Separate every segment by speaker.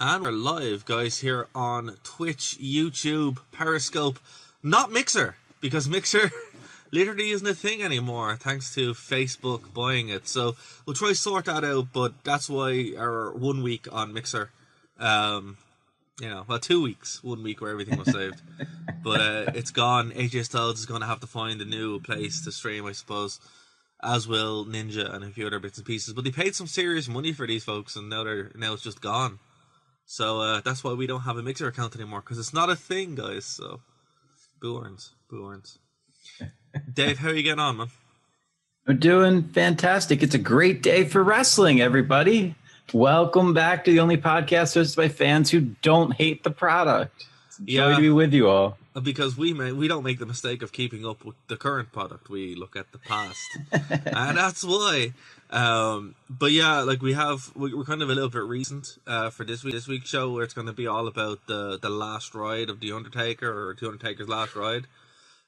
Speaker 1: And we're live, guys, here on Twitch, YouTube, Periscope, not Mixer, because Mixer literally isn't a thing anymore, thanks to Facebook buying it. So we'll try to sort that out, but that's why our 1 week on Mixer, 2 weeks, 1 week where everything was saved. But it's gone. AJ Styles is going to have to find a new place to stream, I suppose, as will Ninja and a few other bits and pieces. But they paid some serious money for these folks, and now it's just gone. So that's why we don't have a Mixer account anymore, because it's not a thing, guys. So, boo earns. Dave, how are you getting on, man?
Speaker 2: I'm doing fantastic. It's a great day for wrestling, everybody. Welcome back to the only podcast hosted by fans who don't hate the product. It's a joy to be with you all.
Speaker 1: Because we don't make the mistake of keeping up with the current product. We look at the past, and that's why. But yeah, like we're kind of a little bit recent for this week's show, where it's going to be all about the last ride of the Undertaker, or the Undertaker's last ride.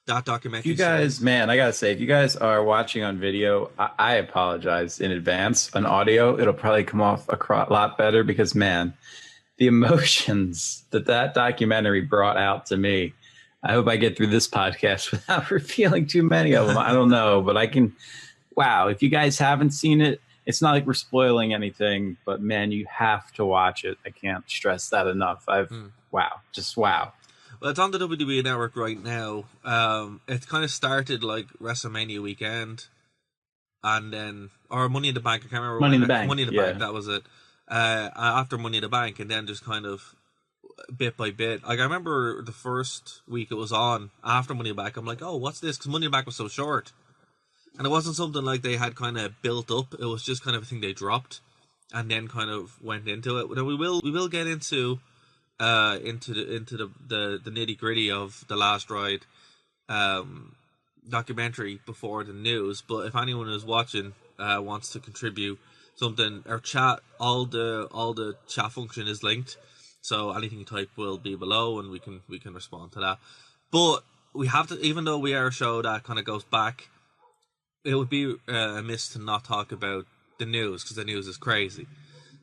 Speaker 1: That documentary.
Speaker 2: You guys, man, I gotta say, if you guys are watching on video, I apologize in advance. On audio, it'll probably come off a lot better because, man, the emotions that documentary brought out to me. I hope I get through this podcast without revealing too many of them. I don't know, but I can. Wow, if you guys haven't seen it, it's not like we're spoiling anything, but man, you have to watch it. I can't stress that enough. Wow.
Speaker 1: Well, it's on the WWE Network right now. It kind of started like WrestleMania weekend, and then or Money in the Bank. I can't remember.
Speaker 2: Money in the Bank.
Speaker 1: Money in the Bank. That was it. After Money in the Bank, and then just kind of bit by bit. Like I remember the first week it was on after Money in the Bank. I'm like, oh, what's this? Because Money in the Bank was so short, and it wasn't something like they had kind of built up. It was just kind of a thing they dropped, and then kind of went into it. Now we will get into the nitty gritty of the last ride documentary before the news. But if anyone who's watching wants to contribute something, our chat, all the chat function is linked, so anything you type will be below, and we can respond to that. But we have to, even though we are a show that kind of goes back, it would be amiss to not talk about the news, because the news is crazy.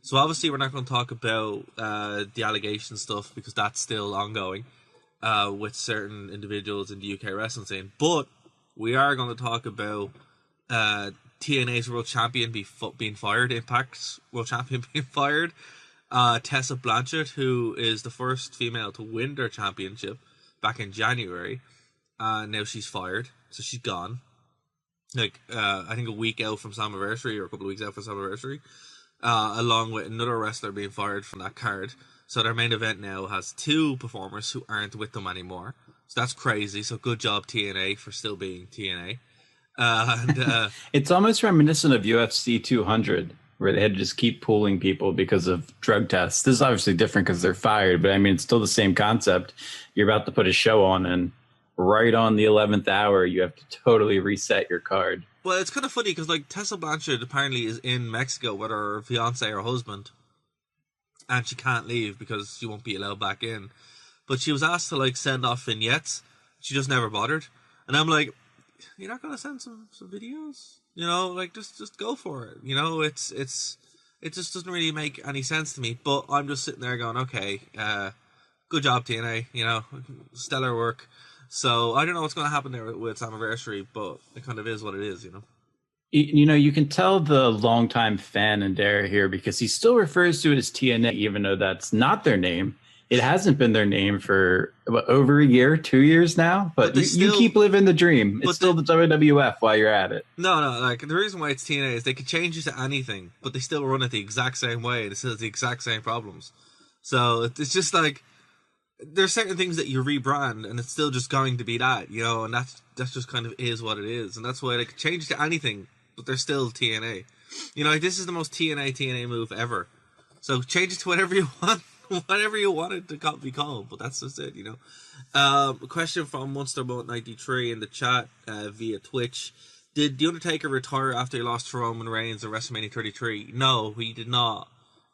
Speaker 1: So obviously we're not going to talk about the allegation stuff, because that's still ongoing with certain individuals in the UK wrestling scene. But we are going to talk about TNA's World Champion being fired, Impact's World Champion being fired. Tessa Blanchard, who is the first female to win their championship back in January, now she's fired, so she's gone. Like I think a week out from Slammiversary, or a couple of weeks out from Slammiversary. Along with another wrestler being fired from that card. So their main event now has two performers who aren't with them anymore. So that's crazy. So good job, TNA, for still being TNA.
Speaker 2: It's almost reminiscent of UFC 200, where they had to just keep pulling people because of drug tests. This is obviously different because they're fired, but I mean, it's still the same concept. You're about to put a show on, and right on the 11th hour, you have to totally reset your card.
Speaker 1: Well, it's kind of funny because, like, Tessa Blanchard apparently is in Mexico with her fiance or husband, and she can't leave because she won't be allowed back in. But she was asked to, like, send off vignettes. She just never bothered. And I'm like, you're not going to send some videos? You know, like, just go for it. You know, it just doesn't really make any sense to me. But I'm just sitting there going, okay, good job, TNA. You know, stellar work. So I don't know what's going to happen there with Slammiversary, but it kind of is what it is, you know.
Speaker 2: You know, you can tell the longtime fan in Darragh here, because he still refers to it as TNA, even though that's not their name. It hasn't been their name for over a year, 2 years now. But you keep living the dream. It's still the WWF while you're at it.
Speaker 1: No, like the reason why it's TNA is they could change it to anything, but they still run it the exact same way, and it still has the exact same problems. So it's just like, there's certain things that you rebrand, and it's still just going to be that, you know, and that's just kind of is what it is, and that's why they could change it to anything, but they're still TNA. You know, like, this is the most TNA move ever. So change it to whatever you want, whatever you want it to be called, but that's just it, you know. A question from Monsterboat93 in the chat via Twitch: did The Undertaker retire after he lost to Roman Reigns at WrestleMania 33? No, he did not.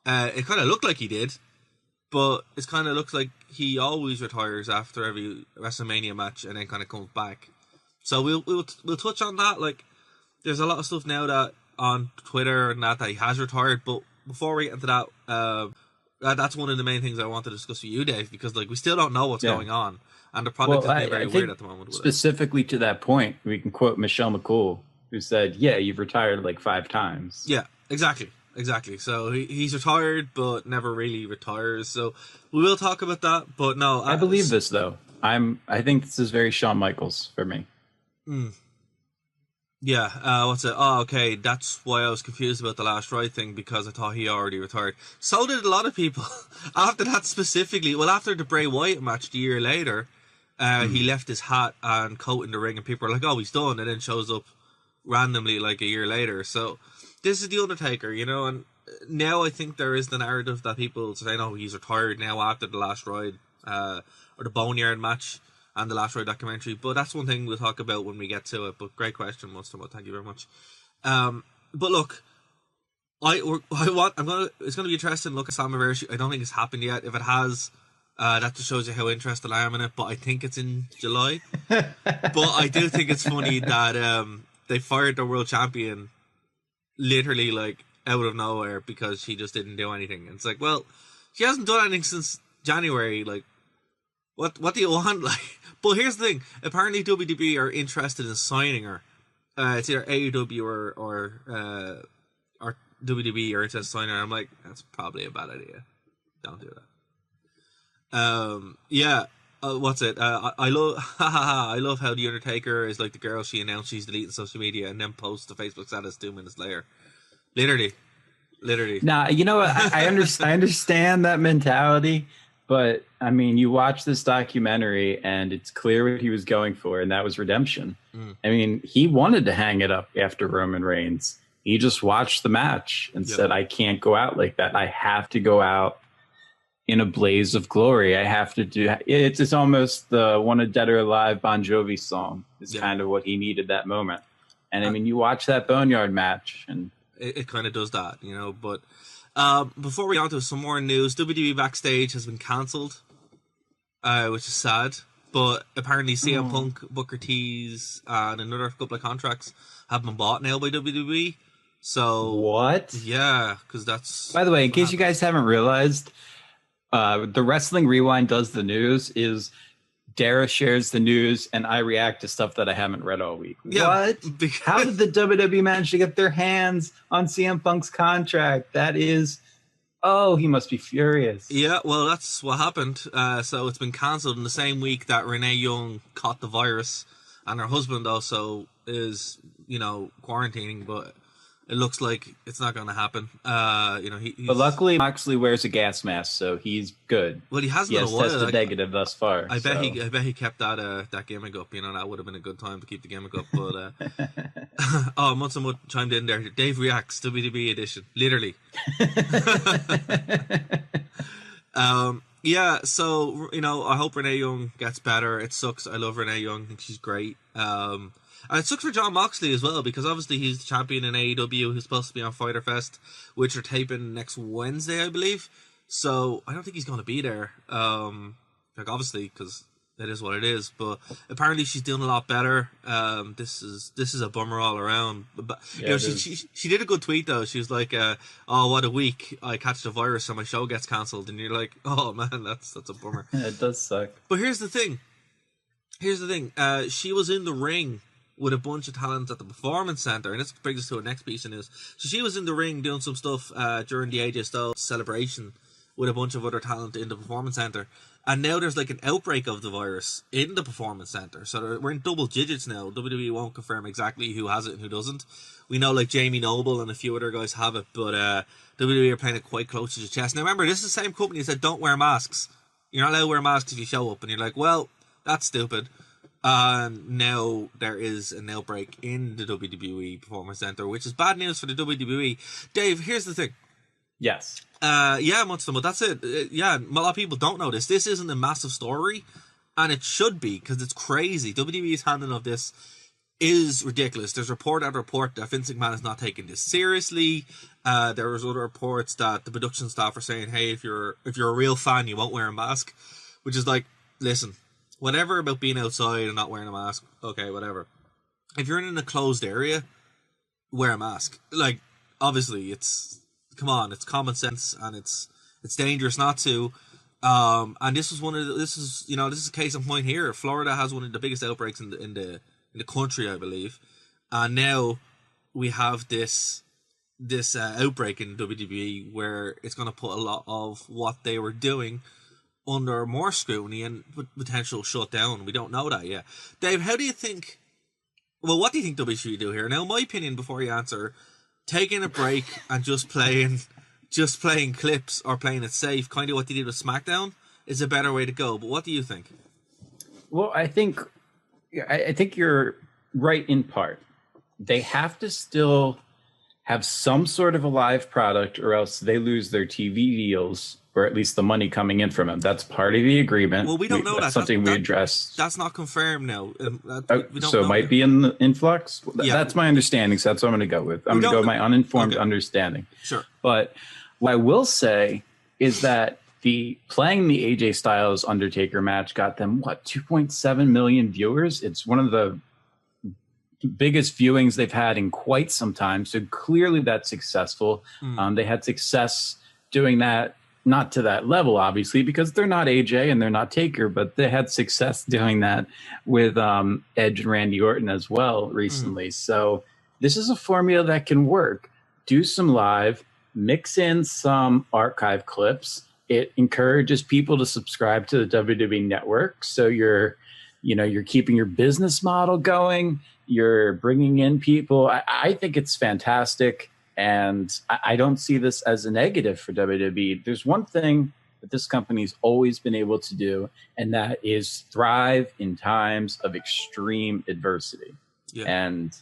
Speaker 1: It kind of looked like he did, but it kind of looks like he always retires after every WrestleMania match and then kind of comes back. So we'll touch on that. Like, there's a lot of stuff now that on Twitter and that he has retired. But before we get into that, that's one of the main things I want to discuss with you, Dave, because like we still don't know what's
Speaker 2: Yeah.
Speaker 1: going on, and the product
Speaker 2: Well,
Speaker 1: is being very
Speaker 2: I
Speaker 1: weird
Speaker 2: think
Speaker 1: at the moment with it.
Speaker 2: specifically to that point, we can quote Michelle McCool, who said, "Yeah, you've retired like 5 times."
Speaker 1: Yeah, exactly. So he's retired, but never really retires. So we will talk about that. But no,
Speaker 2: I believe this though. I think this is very Shawn Michaels for me.
Speaker 1: Yeah, what's it? Oh, okay. That's why I was confused about the Last Ride thing, because I thought he already retired. So did a lot of people. After that specifically, well, after the Bray Wyatt match the year later, he left his hat and coat in the ring, and people are like, "Oh, he's done," and then shows up randomly like a year later. So this is the Undertaker, you know. And now I think there is the narrative that people say, "No, he's retired now after the Last Ride, or the Boneyard match." And the Last Ride documentary, but that's one thing we'll talk about when we get to it. But great question, Mustamo. Thank you very much. But look, it's gonna be interesting to look at Slammiversary. I don't think it's happened yet. If it has, that just shows you how interested I am in it. But I think it's in July. But I do think it's funny that they fired their world champion literally like out of nowhere because she just didn't do anything. And it's like, well, she hasn't done anything since January. Like, what do you want? Like, but here's the thing. Apparently, WWE are interested in signing her. It's either AEW or WWE are interested in signing her. I'm like, that's probably a bad idea. Don't do that. Yeah. What's it? I love. I love how the Undertaker is like the girl she announced she's deleting social media and then posts the Facebook status 2 minutes later. Literally.
Speaker 2: Now, you know what? I understand that mentality. But, I mean, you watch this documentary, and it's clear what he was going for, and that was redemption. I mean, he wanted to hang it up after Roman Reigns. He just watched the match and said, I can't go out like that. I have to go out in a blaze of glory. I have to do it's almost the One a Dead or Alive Bon Jovi song is kind of what he needed that moment. And, I mean, you watch that Boneyard match, and
Speaker 1: it kind of does that, you know, but... before we get on to some more news, WWE Backstage has been cancelled, which is sad. But apparently CM Punk, Booker T's, and another couple of contracts have been bought now by WWE. So
Speaker 2: what?
Speaker 1: Yeah, because that's...
Speaker 2: By the way, in case you guys haven't realized, the Wrestling Rewind does the news is... Darragh shares the news, and I react to stuff that I haven't read all week.
Speaker 1: Yeah,
Speaker 2: what? How did the WWE manage to get their hands on CM Punk's contract? That is... Oh, he must be furious.
Speaker 1: Yeah, well, that's what happened. So it's been cancelled in the same week that Renee Young caught the virus, and her husband also is, you know, quarantining, but... It looks like it's not going to happen. You know, he's...
Speaker 2: But luckily, Moxley wears a gas mask, so he's good.
Speaker 1: Well, he hasn't in a while.
Speaker 2: Tested negative thus far.
Speaker 1: I bet he kept that gimmick up. You know, that would have been a good time to keep the gimmick up. But oh, Mutsamo chimed in there. Dave reacts WWE edition, literally. Yeah. So you know, I hope Renee Young gets better. It sucks. I love Renee Young. I think she's great. And it sucks for Jon Moxley as well, because obviously he's the champion in AEW who's supposed to be on Fyter Fest, which are taping next Wednesday, I believe. So I don't think he's going to be there. Like obviously, because it is what it is. But apparently she's doing a lot better. This is a bummer all around. But you know, she did a good tweet though. She was like, "Oh, what a week! I catch the virus and my show gets cancelled." And you're like, "Oh man, that's a bummer."
Speaker 2: Yeah, it does suck.
Speaker 1: But here's the thing. She was in the ring with a bunch of talent at the Performance Center, and this brings us to our next piece of news. So she was in the ring doing some stuff during the AJ Styles celebration with a bunch of other talent in the Performance Center, and now there's like an outbreak of the virus in the Performance Center. So we're in double digits now. WWE won't confirm exactly who has it and who doesn't. We know like Jamie Noble and a few other guys have it, but WWE are playing it quite close to the chest. Now remember, this is the same company that said don't wear masks. You're not allowed to wear masks if you show up, and you're like, well, that's stupid. Now there is an outbreak in the WWE Performance Center, which is bad news for the WWE. Dave, here's the thing.
Speaker 2: Yes.
Speaker 1: Yeah, Mutsum, that's it. Yeah, a lot of people don't know this. This isn't a massive story, and it should be, because it's crazy. WWE's handling of this is ridiculous. There's report after report that Vince McMahon is not taking this seriously. There was other reports that the production staff are saying, hey, if you're a real fan, you won't wear a mask, which is like, listen, whatever about being outside and not wearing a mask, okay, whatever. If you're in a closed area, wear a mask. Like, obviously, it's come on, it's common sense, and it's It's dangerous not to. And this is this is a case in point here. Florida has one of the biggest outbreaks in the country, I believe, and now we have this outbreak in WWE where it's going to put a lot of what they were doing under more scrutiny and potential shutdown. We don't know that yet. Dave, how do you think? Well, what do you think WWE should do here? Now, my opinion, before you answer, taking a break and just playing clips or playing it safe, kind of what they did with SmackDown, is a better way to go. But what do you think?
Speaker 2: Well, I think you're right in part. They have to still have some sort of a live product, or else they lose their TV deals, or at least the money coming in from them. That's part of the agreement.
Speaker 1: Well, we don't know
Speaker 2: that's something we addressed.
Speaker 1: That's not confirmed now.
Speaker 2: So it might be in the influx.
Speaker 1: Yeah.
Speaker 2: That's my understanding. So that's what I'm going to go with. I'm going to go with my uninformed understanding.
Speaker 1: Sure.
Speaker 2: But what I will say is that playing the AJ Styles Undertaker match got them 2.7 million viewers. It's one of the biggest viewings they've had in quite some time. So clearly that's successful. They had success doing that, not to that level, obviously, because they're not AJ and they're not Taker, but they had success doing that with Edge and Randy Orton as well recently. So this is a formula that can work. Do some live, mix in some archive clips. It encourages people to subscribe to the WWE Network. So you're keeping your business model going. You're bringing in people. I think it's fantastic. And I don't see this as a negative for WWE. There's one thing that this company's always been able to do, and that is thrive in times of extreme adversity. Yeah. And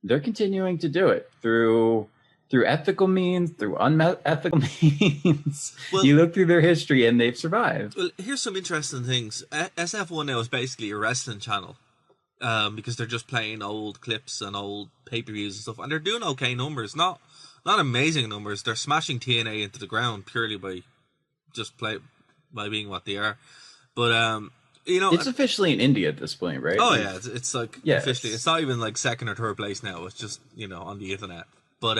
Speaker 2: they're continuing to do it through ethical means, through unethical means. Well, you look through their history and they've survived.
Speaker 1: Well, here's some interesting things. SF1 now is basically a wrestling channel. Because they're just playing old clips and old pay-per-views and stuff, and they're doing okay numbers, not amazing numbers. They're smashing TNA into the ground purely by being what they are. But
Speaker 2: it's officially in India at this point, right?
Speaker 1: Oh yeah, it's like officially. It's not even like second or third place now. It's just on the internet. But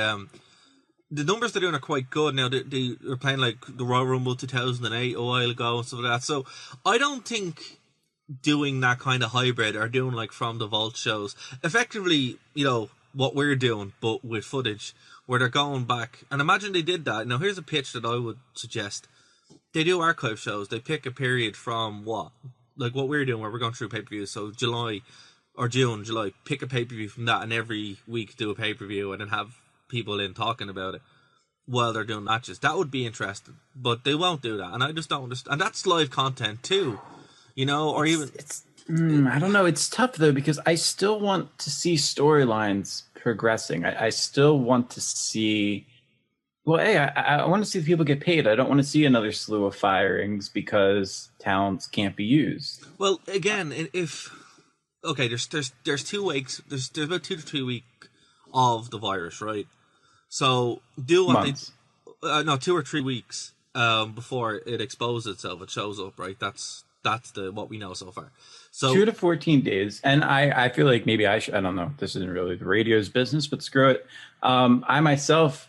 Speaker 1: the numbers they're doing are quite good now. They were playing like the Royal Rumble 2008 a while ago and stuff like that. So I don't think doing that kind of hybrid or doing like from the vault shows effectively, what we're doing, but with footage where they're going back. And imagine they did that. Now here's a pitch that I would suggest. They do archive shows. They pick a period from what we're doing, where we're going through pay-per-views. So July, pick a pay-per-view from that, and every week do a pay-per-view and then have people in talking about it while they're doing matches. That would be interesting, but they won't do that. And I just don't understand. And that's live content too. I
Speaker 2: don't know. It's tough though, because I still want to see storylines progressing. I still want to see. Well, hey, I want to see the people get paid. I don't want to see another slew of firings because talents can't be used.
Speaker 1: Well, again, there's 2 weeks. There's about 2 to 3 weeks of the virus, right? So do what
Speaker 2: Months.
Speaker 1: 2 or 3 weeks before it exposes itself. It shows up, right? That's what we know so far. So
Speaker 2: 2 to 14 days. And I feel like maybe I don't know. This isn't really the radio's business, but screw it. I myself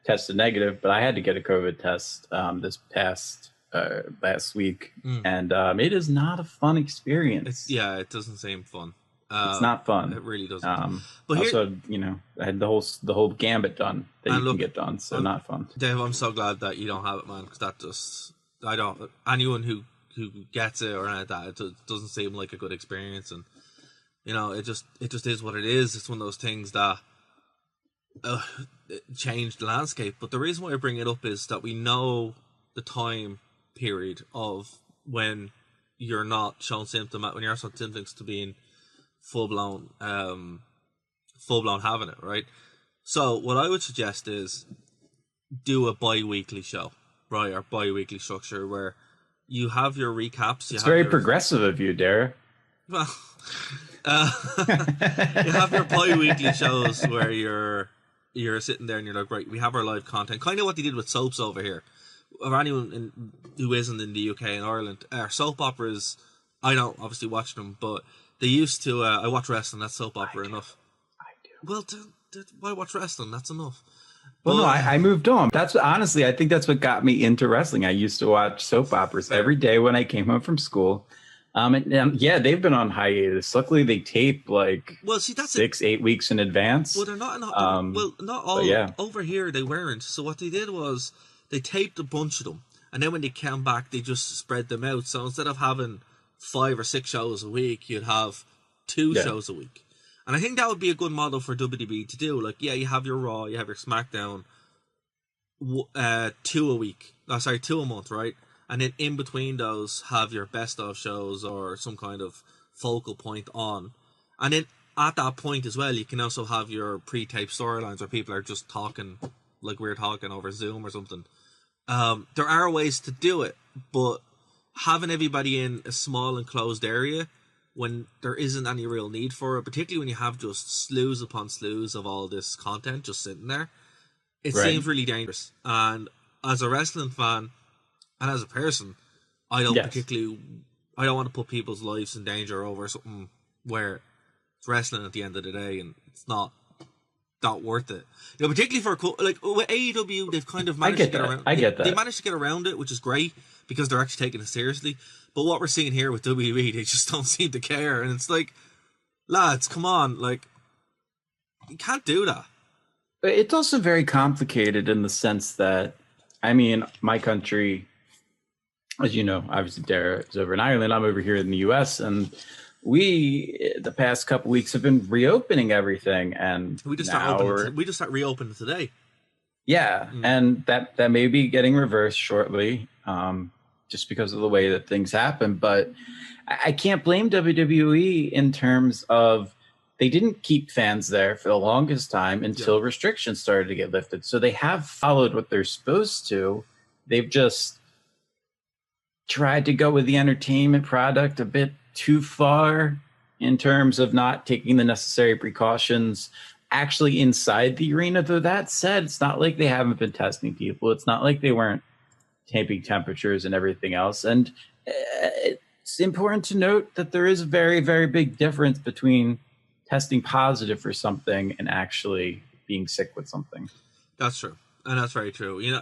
Speaker 2: tested negative, but I had to get a COVID test this past last week. And it is not a fun experience.
Speaker 1: It doesn't seem fun.
Speaker 2: It's not fun.
Speaker 1: It really doesn't.
Speaker 2: But also, I had the whole gambit done that you can get done. So not fun.
Speaker 1: Dave, I'm so glad that you don't have it, man, because anyone who gets it or anything like that, it doesn't seem like a good experience. And it just is what it is. It's one of those things that changed the landscape. But the reason why I bring it up is that we know the time period of when you're not showing symptoms, when you're showing symptoms to being full blown having it, right? So what I would suggest is do a bi-weekly show, right? Or bi-weekly structure where you have your recaps.
Speaker 2: It's very progressive of you, Darragh.
Speaker 1: Well, you have your bi-weekly shows where you're sitting there and you're like, right, we have our live content. Kind of what they did with soaps over here. Or anyone who isn't in the UK and Ireland. Soap operas, I don't obviously watch them, but they used to. I watch wrestling. That's soap opera enough.
Speaker 2: I do.
Speaker 1: Well, why watch wrestling? That's enough.
Speaker 2: Well, no,
Speaker 1: But
Speaker 2: I moved on. That's honestly, I think that's what got me into wrestling. I used to watch soap operas every day when I came home from school. And yeah, they've been on hiatus. Luckily, they tape like
Speaker 1: well, see, that's it.
Speaker 2: 6, 8 weeks in
Speaker 1: Well,
Speaker 2: advance.
Speaker 1: they're not. Well, not
Speaker 2: But
Speaker 1: all
Speaker 2: yeah,
Speaker 1: over here. They weren't. So what they did was they taped a bunch of them, and then when they came back, they just spread them out. So instead of having 5 or 6 shows a week, you'd have two
Speaker 2: yeah,
Speaker 1: shows a week. And I think that would be a good model for WWE to do. Like, yeah, you have your Raw, you have your SmackDown, 2 a week. Oh, sorry, 2 a month, right? And then in between those, have your best of shows or some kind of focal point on. And then at that point as well, you can also have your pre-taped storylines where people are just talking like we're talking over Zoom or something. There are ways to do it, but having everybody in a small enclosed area when there isn't any real need for it, particularly when you have just slews upon slews of all this content just sitting there, it
Speaker 2: right.
Speaker 1: seems really dangerous. And as a wrestling fan and as a person, I don't
Speaker 2: Yes.
Speaker 1: particularly, I don't want to put people's lives in danger over something where it's wrestling at the end of the day and it's not worth it. You know, particularly for like with AEW, they've kind of managed to get around.
Speaker 2: I get that.
Speaker 1: They managed to get around it, which is great because they're actually taking it seriously. But what we're seeing here with WWE, they just don't seem to care, and it's like, lads, come on, like you can't do that.
Speaker 2: It's also very complicated in the sense that, I mean, my country, as you know, obviously Darragh is over in Ireland. I'm over here in the U.S. and we, the past couple weeks, have been reopening everything, and
Speaker 1: we just start reopening today.
Speaker 2: Yeah, and that may be getting reversed shortly, just because of the way that things happen. But I can't blame WWE in terms of they didn't keep fans there for the longest time until restrictions started to get lifted. So they have followed what they're supposed to. They've just tried to go with the entertainment product a bit too far in terms of not taking the necessary precautions actually inside the arena. Though that said, it's not like they haven't been testing people. It's not like they weren't taping temperatures and everything else. And it's important to note that there is a very, very big difference between testing positive for something and actually being sick with something.
Speaker 1: That's true. And that's very true. You know,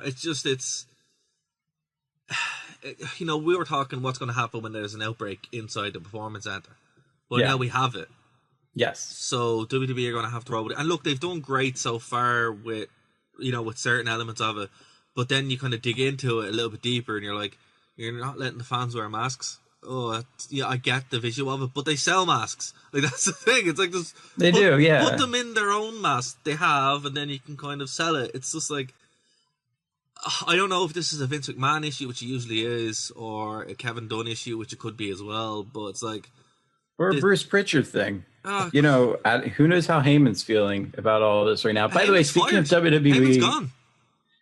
Speaker 1: you know, we were talking what's going to happen when there's an outbreak inside the performance center. Well, now we have it.
Speaker 2: Yes.
Speaker 1: So WWE are going to have to roll with it. And look, they've done great so far with, you know, with certain elements of it. But then you kind of dig into it a little bit deeper and you're like, you're not letting the fans wear masks. Oh, yeah, I get the visual of it, but they sell masks. Like, that's the thing. It's like, just put them in their own mask they have, and then you can kind of sell it. It's just like, I don't know if this is a Vince McMahon issue, which it usually is, or a Kevin Dunn issue, which it could be as well. But it's like,
Speaker 2: or a Bruce Pritchard thing. You know, who knows how Heyman's feeling about all this right now. By the way, speaking of WWE,
Speaker 1: Heyman's gone.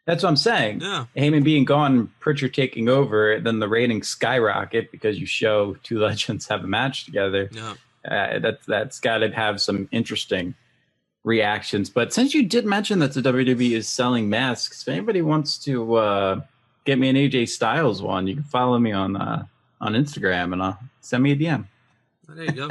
Speaker 2: That's what I'm saying.
Speaker 1: Yeah.
Speaker 2: Heyman being gone, Pritchard taking over, then the ratings skyrocket because you show two legends have a match together.
Speaker 1: Yeah.
Speaker 2: That's got to have some interesting reactions. But since you did mention that the WWE is selling masks, if anybody wants to get me an AJ Styles one, you can follow me on Instagram and send me a DM.
Speaker 1: There you go.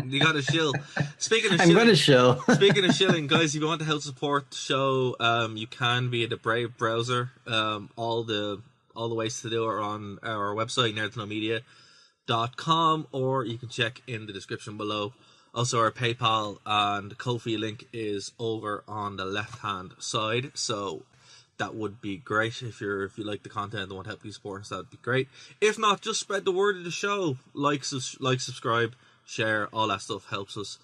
Speaker 1: You got a shill. Speaking of
Speaker 2: I'm going to shill.
Speaker 1: Speaking of shilling, guys, if you want to help support the show, you can via the Brave browser. All the ways to do it are on our website, nerdtoknowmedia.com, or you can check in the description below. Also, our PayPal and Ko-fi link is over on the left-hand side, so that would be great. If you like the content and want to help you support us, that would be great. If not, just spread the word of the show. Like, subscribe, share, all that stuff helps us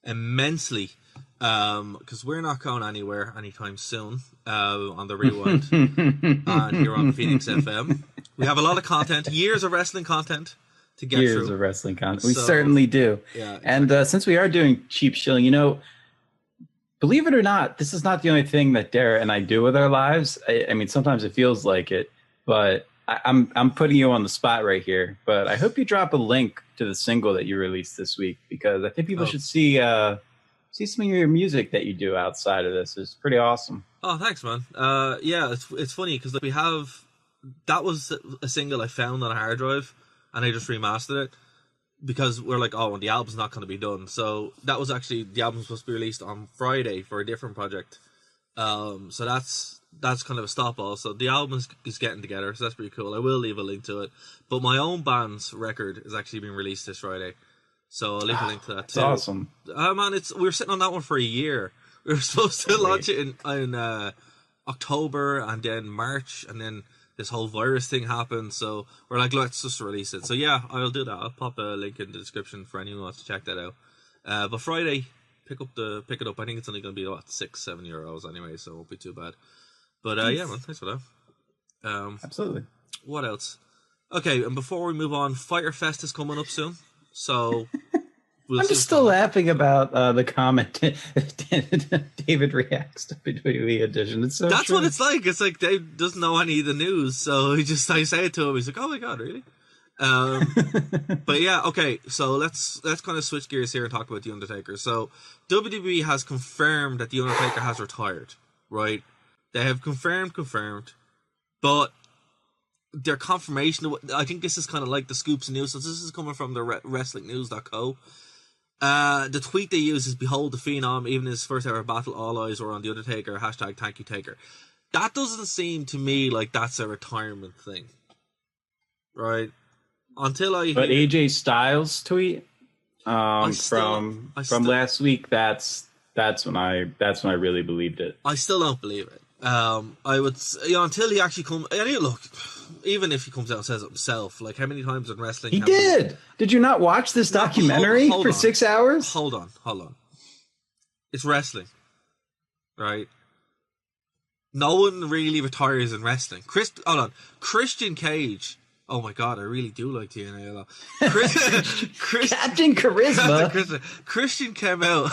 Speaker 1: immensely. Because we're not going anywhere anytime soon on the Rewind. And you're on Phoenix FM. We have a lot of content, years of wrestling content to get through.
Speaker 2: Years of wrestling content. We certainly do.
Speaker 1: Yeah, exactly.
Speaker 2: And since we are doing cheap shilling, you know, believe it or not, this is not the only thing that Darragh and I do with our lives. I mean, sometimes it feels like it, but I'm putting you on the spot right here. But I hope you drop a link to the single that you released this week, because I think people should see some of your music that you do outside of this. It's pretty awesome.
Speaker 1: Oh, thanks, man. Yeah, it's funny because that was a single I found on a hard drive, and I just remastered it. Because we're like, oh, the album's not going to be done. So that was actually, the album's supposed to be released on Friday for a different project. So that's kind of a stop. Also, the album is getting together, so that's pretty cool. I will leave a link to it. But my own band's record is actually being released this Friday, so I'll leave a link to that too.
Speaker 2: That's awesome.
Speaker 1: Man, we were sitting on that one for a year. We were supposed to launch it in October and then March, and then this whole virus thing happened. So we're like, let's just release it. So yeah, I'll do that. I'll pop a link in the description for anyone who wants to check that out. But Friday, pick it up. I think it's only going to be about €6-7 anyway, so it won't be too bad. But yeah, man, thanks for that.
Speaker 2: Absolutely.
Speaker 1: What else? Okay, and before we move on, Fighter Fest is coming up soon, so
Speaker 2: I'm just still laughing about the comment David reacts to WWE edition. It's so
Speaker 1: that's
Speaker 2: true.
Speaker 1: what it's like. It's like Dave doesn't know any of the news, so I say it to him. He's like, "Oh my god, really?" But yeah, okay. So let's kind of switch gears here and talk about the Undertaker. So WWE has confirmed that the Undertaker has retired. Right? They have confirmed, but their confirmation. I think this is kind of like the scoops and news. So this is coming from the WrestlingNews.co. The tweet they use is "Behold the Phenom, even his first ever battle, all eyes were on the Undertaker. #ThankYouTaker." That doesn't seem to me like that's a retirement thing, right? Until I
Speaker 2: But AJ Styles tweet from last week. That's when I really believed it.
Speaker 1: I still don't believe it. I would, until he actually comes. Look, even if he comes out and says it himself, like how many times in wrestling
Speaker 2: he did. Did you not watch this documentary
Speaker 1: hold
Speaker 2: for
Speaker 1: on.
Speaker 2: 6 hours?
Speaker 1: Hold on. It's wrestling, right? No one really retires in wrestling. Christian Cage. Oh my god, I really do like TNA.
Speaker 2: Captain Charisma.
Speaker 1: Christian came out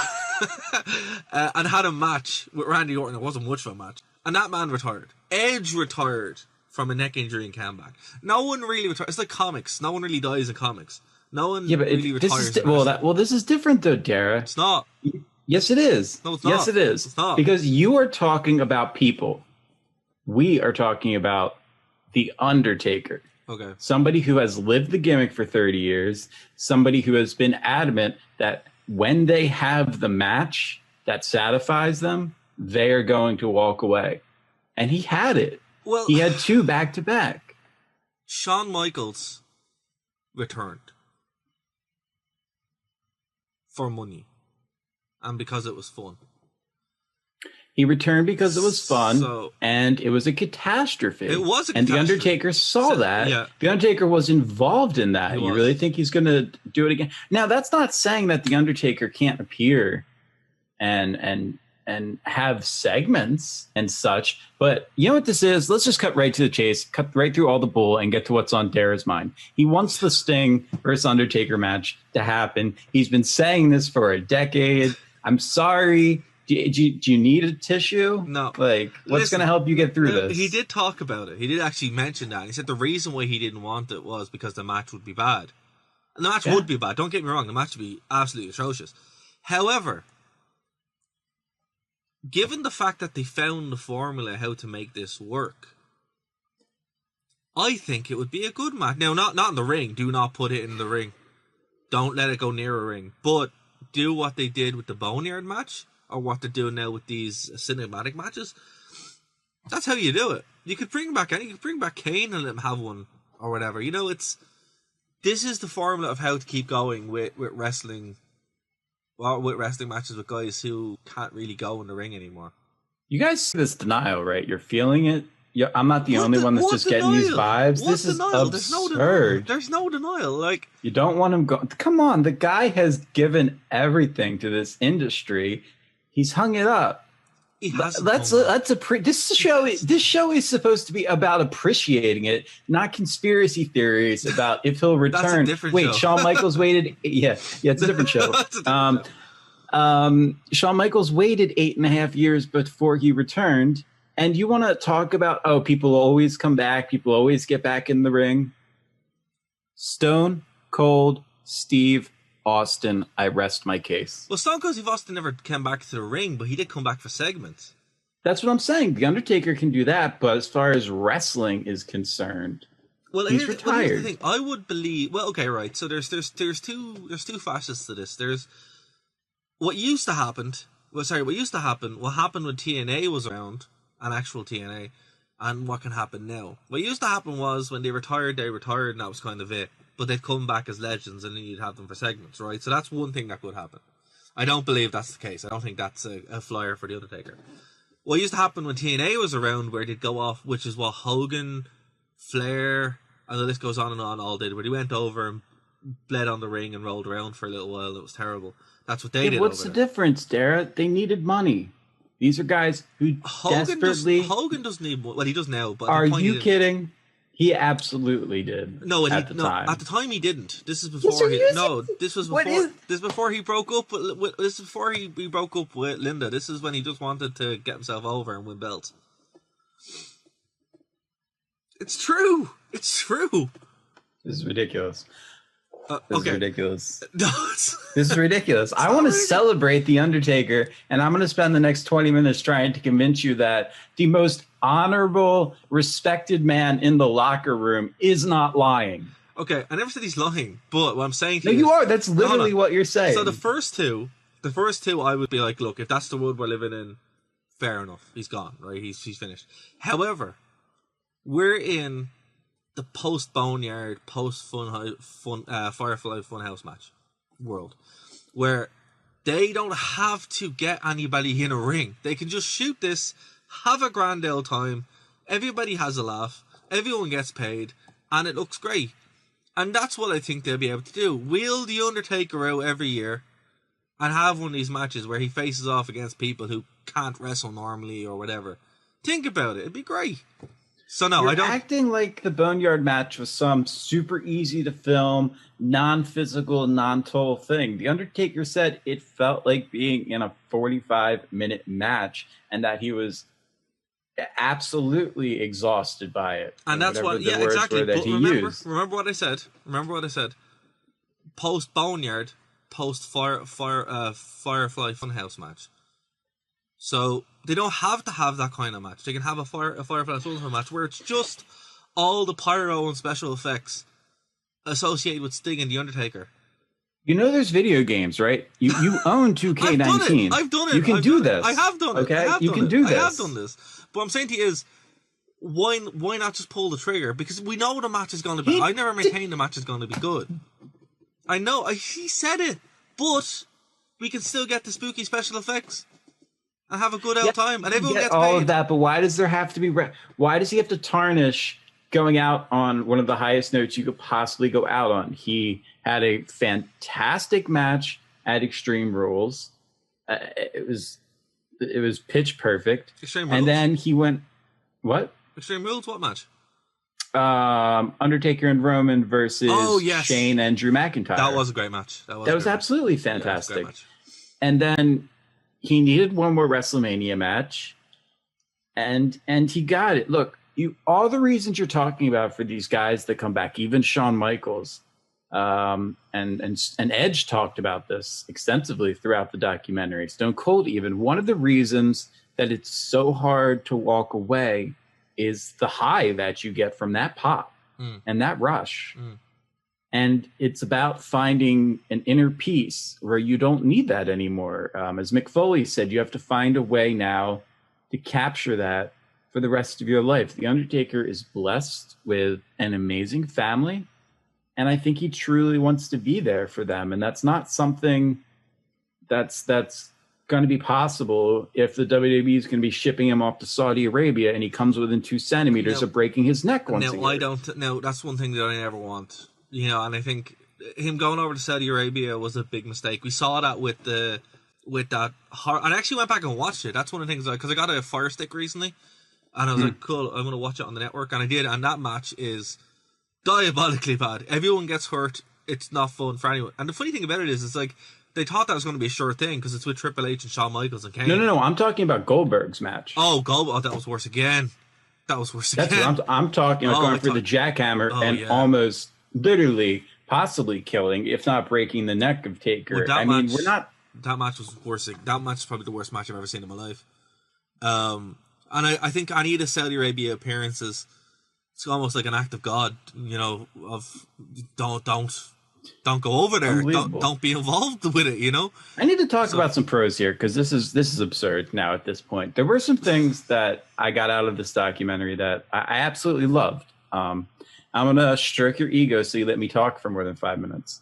Speaker 1: and had a match with Randy Orton. It wasn't much of a match. And that man retired. Edge retired from a neck injury and came back. No one really retires. It's like comics. No one really dies in comics. No one really retires.
Speaker 2: This is different though, Darragh.
Speaker 1: It's not.
Speaker 2: Yes, it is.
Speaker 1: No, it's not.
Speaker 2: Yes, it is.
Speaker 1: It's not.
Speaker 2: Because you are talking about people. We are talking about the Undertaker.
Speaker 1: Okay.
Speaker 2: Somebody who has lived the gimmick for 30 years. Somebody who has been adamant that when they have the match that satisfies them, they are going to walk away. And he had it.
Speaker 1: Well,
Speaker 2: he had 2 back-to-back.
Speaker 1: Shawn Michaels returned for money and because it was fun.
Speaker 2: He returned because it was fun, and it was a catastrophe.
Speaker 1: It was a catastrophe.
Speaker 2: And The Undertaker saw that. Yeah. The Undertaker was involved in that. You really think he's going to do it again? Now, that's not saying that The Undertaker can't appear and have segments and such, but you know what this is? Let's just cut right to the chase, cut right through all the bull, and get to what's on Darragh's mind. He wants the Sting versus Undertaker match to happen. He's been saying this for a decade. I'm sorry. Do you need a tissue?
Speaker 1: No.
Speaker 2: Like, what's going to help you get through this?
Speaker 1: He did talk about it. He did actually mention that. He said the reason why he didn't want it was because the match would be bad. And the match would be bad. Don't get me wrong. The match would be absolutely atrocious. However, given the fact that they found the formula how to make this work, I think it would be a good match. Now, not in the ring. Do not put it in the ring. Don't let it go near a ring. But do what they did with the Boneyard match, or what they're doing now with these cinematic matches. That's how you do it. You could bring back Kane and let him have one or whatever. This is the formula of how to keep going with wrestling. Well, with wrestling matches with guys who can't really go in the ring anymore.
Speaker 2: You guys see this denial, right? You're feeling it. I'm not the only one that's just getting these vibes. This is absurd.
Speaker 1: There's no denial. Like,
Speaker 2: you don't want him going. Come on, the guy has given everything to this industry. He's hung it up. This show is supposed to be about appreciating it, not conspiracy theories about if he'll return. Wait, show. Shawn Michaels waited. Yeah, it's a different show. Shawn Michaels waited 8.5 years before he returned, and you want to talk about people always come back, people always get back in the ring. Stone Cold Steve Austin, I rest my case.
Speaker 1: Well, Stone Cold Steve Austin never came back to the ring, but he did come back for segments.
Speaker 2: That's what I'm saying. The Undertaker can do that, but as far as wrestling is concerned, he's retired. Well, here's the thing. I would believe. Well, okay,
Speaker 1: right. So there's two facets to this. There's what used to happen Well, sorry, what used to happen, what happened when TNA was around, an actual TNA, and what can happen now. What used to happen was when they retired, and that was kind of it. But they'd come back as legends, and then you'd have them for segments, right? So that's one thing that could happen. I don't believe that's the case. I don't think that's a flyer for The Undertaker. What used to happen when TNA was around, where they'd go off, which is what Hogan, Flair, and the list goes on and on all did, where they went over and bled on the ring and rolled around for a little while. It was terrible. That's what they did.
Speaker 2: What's the difference, Darragh? They needed money. These are guys who desperately...
Speaker 1: Hogan doesn't need... Well, he does now, but...
Speaker 2: Are you kidding? He absolutely did.
Speaker 1: No, at the time he didn't. This is before this was before. This is before he broke up with this is before he broke up with Linda. This is when he just wanted to get himself over and win belts. It's true. It's true.
Speaker 2: This is ridiculous. This is ridiculous.
Speaker 1: No,
Speaker 2: this is ridiculous. I want to celebrate The Undertaker, and I'm going to spend the next 20 minutes trying to convince you that the most honorable, respected man in the locker room is not lying.
Speaker 1: Okay, I never said he's lying, but what I'm saying to
Speaker 2: you... No, you are. That's literally what you're saying.
Speaker 1: So the first two, I would be like, look, if that's the world we're living in, fair enough. He's gone, right? He's finished. However, we're in the post-Boneyard, post-Firefly Funhouse match world, where they don't have to get anybody in a ring. They can just shoot this, have a grand old time, everybody has a laugh, everyone gets paid, and it looks great. And that's what I think they'll be able to do. Wheel The Undertaker out every year and have one of these matches where he faces off against people who can't wrestle normally or whatever. Think about it. It'd be great. So no,
Speaker 2: You're acting like the Boneyard match was some super easy to film, non-physical, non-total thing. The Undertaker said it felt like being in a 45-minute match and that he was absolutely exhausted by it.
Speaker 1: And that's what, yeah, exactly. But remember what I said. Post Boneyard, post Firefly Funhouse match. So they don't have to have that kind of match. They can have a Firefly Funhouse match where it's just all the pyro and special effects associated with Sting and The Undertaker.
Speaker 2: You know there's video games, right? You own 2K19.
Speaker 1: I've done it.
Speaker 2: You can do this.
Speaker 1: I have done it.
Speaker 2: Okay, you can do this.
Speaker 1: I have done this. But I'm saying to you is, why not just pull the trigger? Because we know the match is going to be... I never maintained the match is going to be good. I know. He said it. But we can still get the spooky special effects and have a good old time. And everyone gets paid.
Speaker 2: All of that, but why does there have to be... Why does he have to tarnish going out on one of the highest notes you could possibly go out on? He had a fantastic match at Extreme Rules. It was pitch perfect.
Speaker 1: Extreme Rules?
Speaker 2: And then he went... What?
Speaker 1: Extreme Rules? What match?
Speaker 2: Undertaker and Roman versus Shane and Drew McIntyre.
Speaker 1: That was a great match.
Speaker 2: That was absolutely fantastic. And then he needed one more WrestleMania match, and he got it. Look, all the reasons you're talking about for these guys that come back, even Shawn Michaels, and Edge talked about this extensively throughout the documentary. Stone Cold, even one of the reasons that it's so hard to walk away is the high that you get from that pop and that rush. And it's about finding an inner peace where you don't need that anymore. As Mick Foley said, you have to find a way now to capture that for the rest of your life. The Undertaker is blessed with an amazing family, and I think he truly wants to be there for them. And that's not something that's going to be possible if the WWE is going to be shipping him off to Saudi Arabia and he comes within 2 centimeters of breaking his neck once again.
Speaker 1: That's one thing that I never want. And I think him going over to Saudi Arabia was a big mistake. We saw that with that I actually went back and watched it. That's one of the things, because I got a Fire Stick recently, and I was like, cool, I'm going to watch it on the network, and I did, and that match is diabolically bad. Everyone gets hurt. It's not fun for anyone. And the funny thing about it is, it's like, they thought that was going to be a sure thing because it's with Triple H and Shawn Michaels and Kane.
Speaker 2: No. I'm talking about Goldberg's match.
Speaker 1: Oh, that was worse again. That's what
Speaker 2: I'm talking about, going for the jackhammer and almost literally possibly killing, if not breaking the neck of Taker.
Speaker 1: That match was worse. That match is probably the worst match I've ever seen in my life. And I think any of the Saudi Arabia appearances, it's almost like an act of God, of don't don't go over there.
Speaker 2: Unbelievable.
Speaker 1: Don't be involved with it. You know.
Speaker 2: I need to talk about some pros here because this is absurd now at this point. There were some things that I got out of this documentary that I absolutely loved. I'm gonna stroke your ego so you let me talk for more than 5 minutes.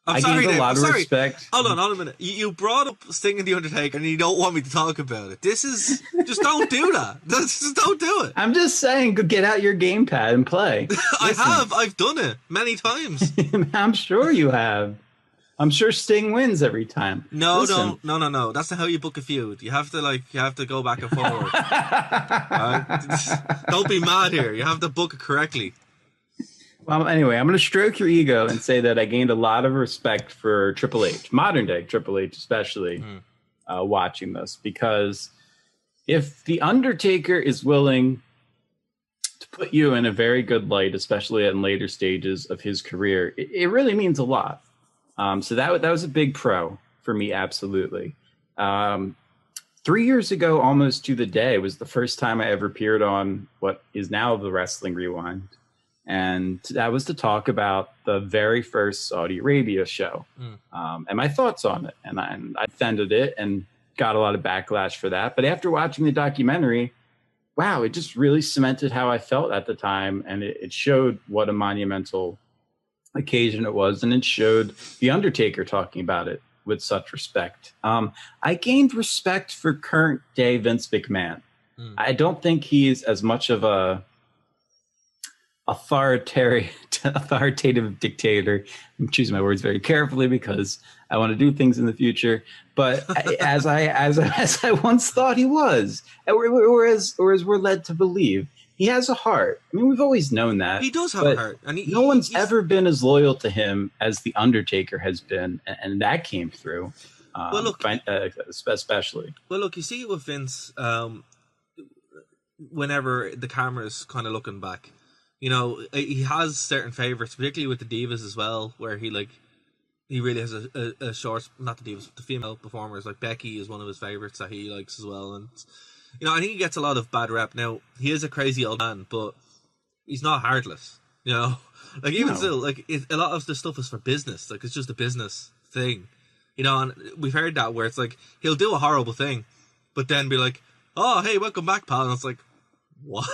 Speaker 1: I'm
Speaker 2: I
Speaker 1: sorry,
Speaker 2: gained a
Speaker 1: Dave.
Speaker 2: lot
Speaker 1: I'm
Speaker 2: of
Speaker 1: sorry.
Speaker 2: respect.
Speaker 1: Hold on a minute. You brought up Sting and the Undertaker, and you don't want me to talk about it. This is just don't do that. Just don't do it.
Speaker 2: I'm just saying, go get out your gamepad and play.
Speaker 1: I've done it many times.
Speaker 2: I'm sure you have. I'm sure Sting wins every time.
Speaker 1: No. That's not how you book a feud. You have to go back and forward. Don't be mad here. You have to book it correctly.
Speaker 2: Well, anyway, I'm going to stroke your ego and say that I gained a lot of respect for Triple H, modern day Triple H, especially watching this, because if the Undertaker is willing to put you in a very good light, especially in later stages of his career, it really means a lot. So that was a big pro for me. Absolutely. 3 years ago, almost to the day, was the first time I ever appeared on what is now the Wrestling Rewind. And that was to talk about the very first Saudi Arabia show and my thoughts on it. And I defended it and got a lot of backlash for that. But after watching the documentary, wow, it just really cemented how I felt at the time. And it showed what a monumental occasion it was. And it showed The Undertaker talking about it with such respect. I gained respect for current day Vince McMahon. I don't think he's as much of a authoritative dictator. I'm choosing my words very carefully because I want to do things in the future. But as I once thought he was, or as we're led to believe, he has a heart. I mean, we've always known that.
Speaker 1: He does have a heart. And
Speaker 2: no one's ever been as loyal to him as The Undertaker has been. And that came through,
Speaker 1: well, look,
Speaker 2: especially.
Speaker 1: Well, look, you see it with Vince, whenever the camera's kind of looking back, you know, he has certain favorites, particularly with the divas as well, where he really has a short, not the divas, the female performers, like Becky is one of his favorites that he likes as well. And, you know, I think he gets a lot of bad rep. Now, he is a crazy old man, but he's not heartless, you know? Like, even still, like, a lot of the stuff is for business. Like, it's just a business thing, you know? And we've heard that where it's like, he'll do a horrible thing, but then be like, oh, hey, welcome back, pal. And it's like, what?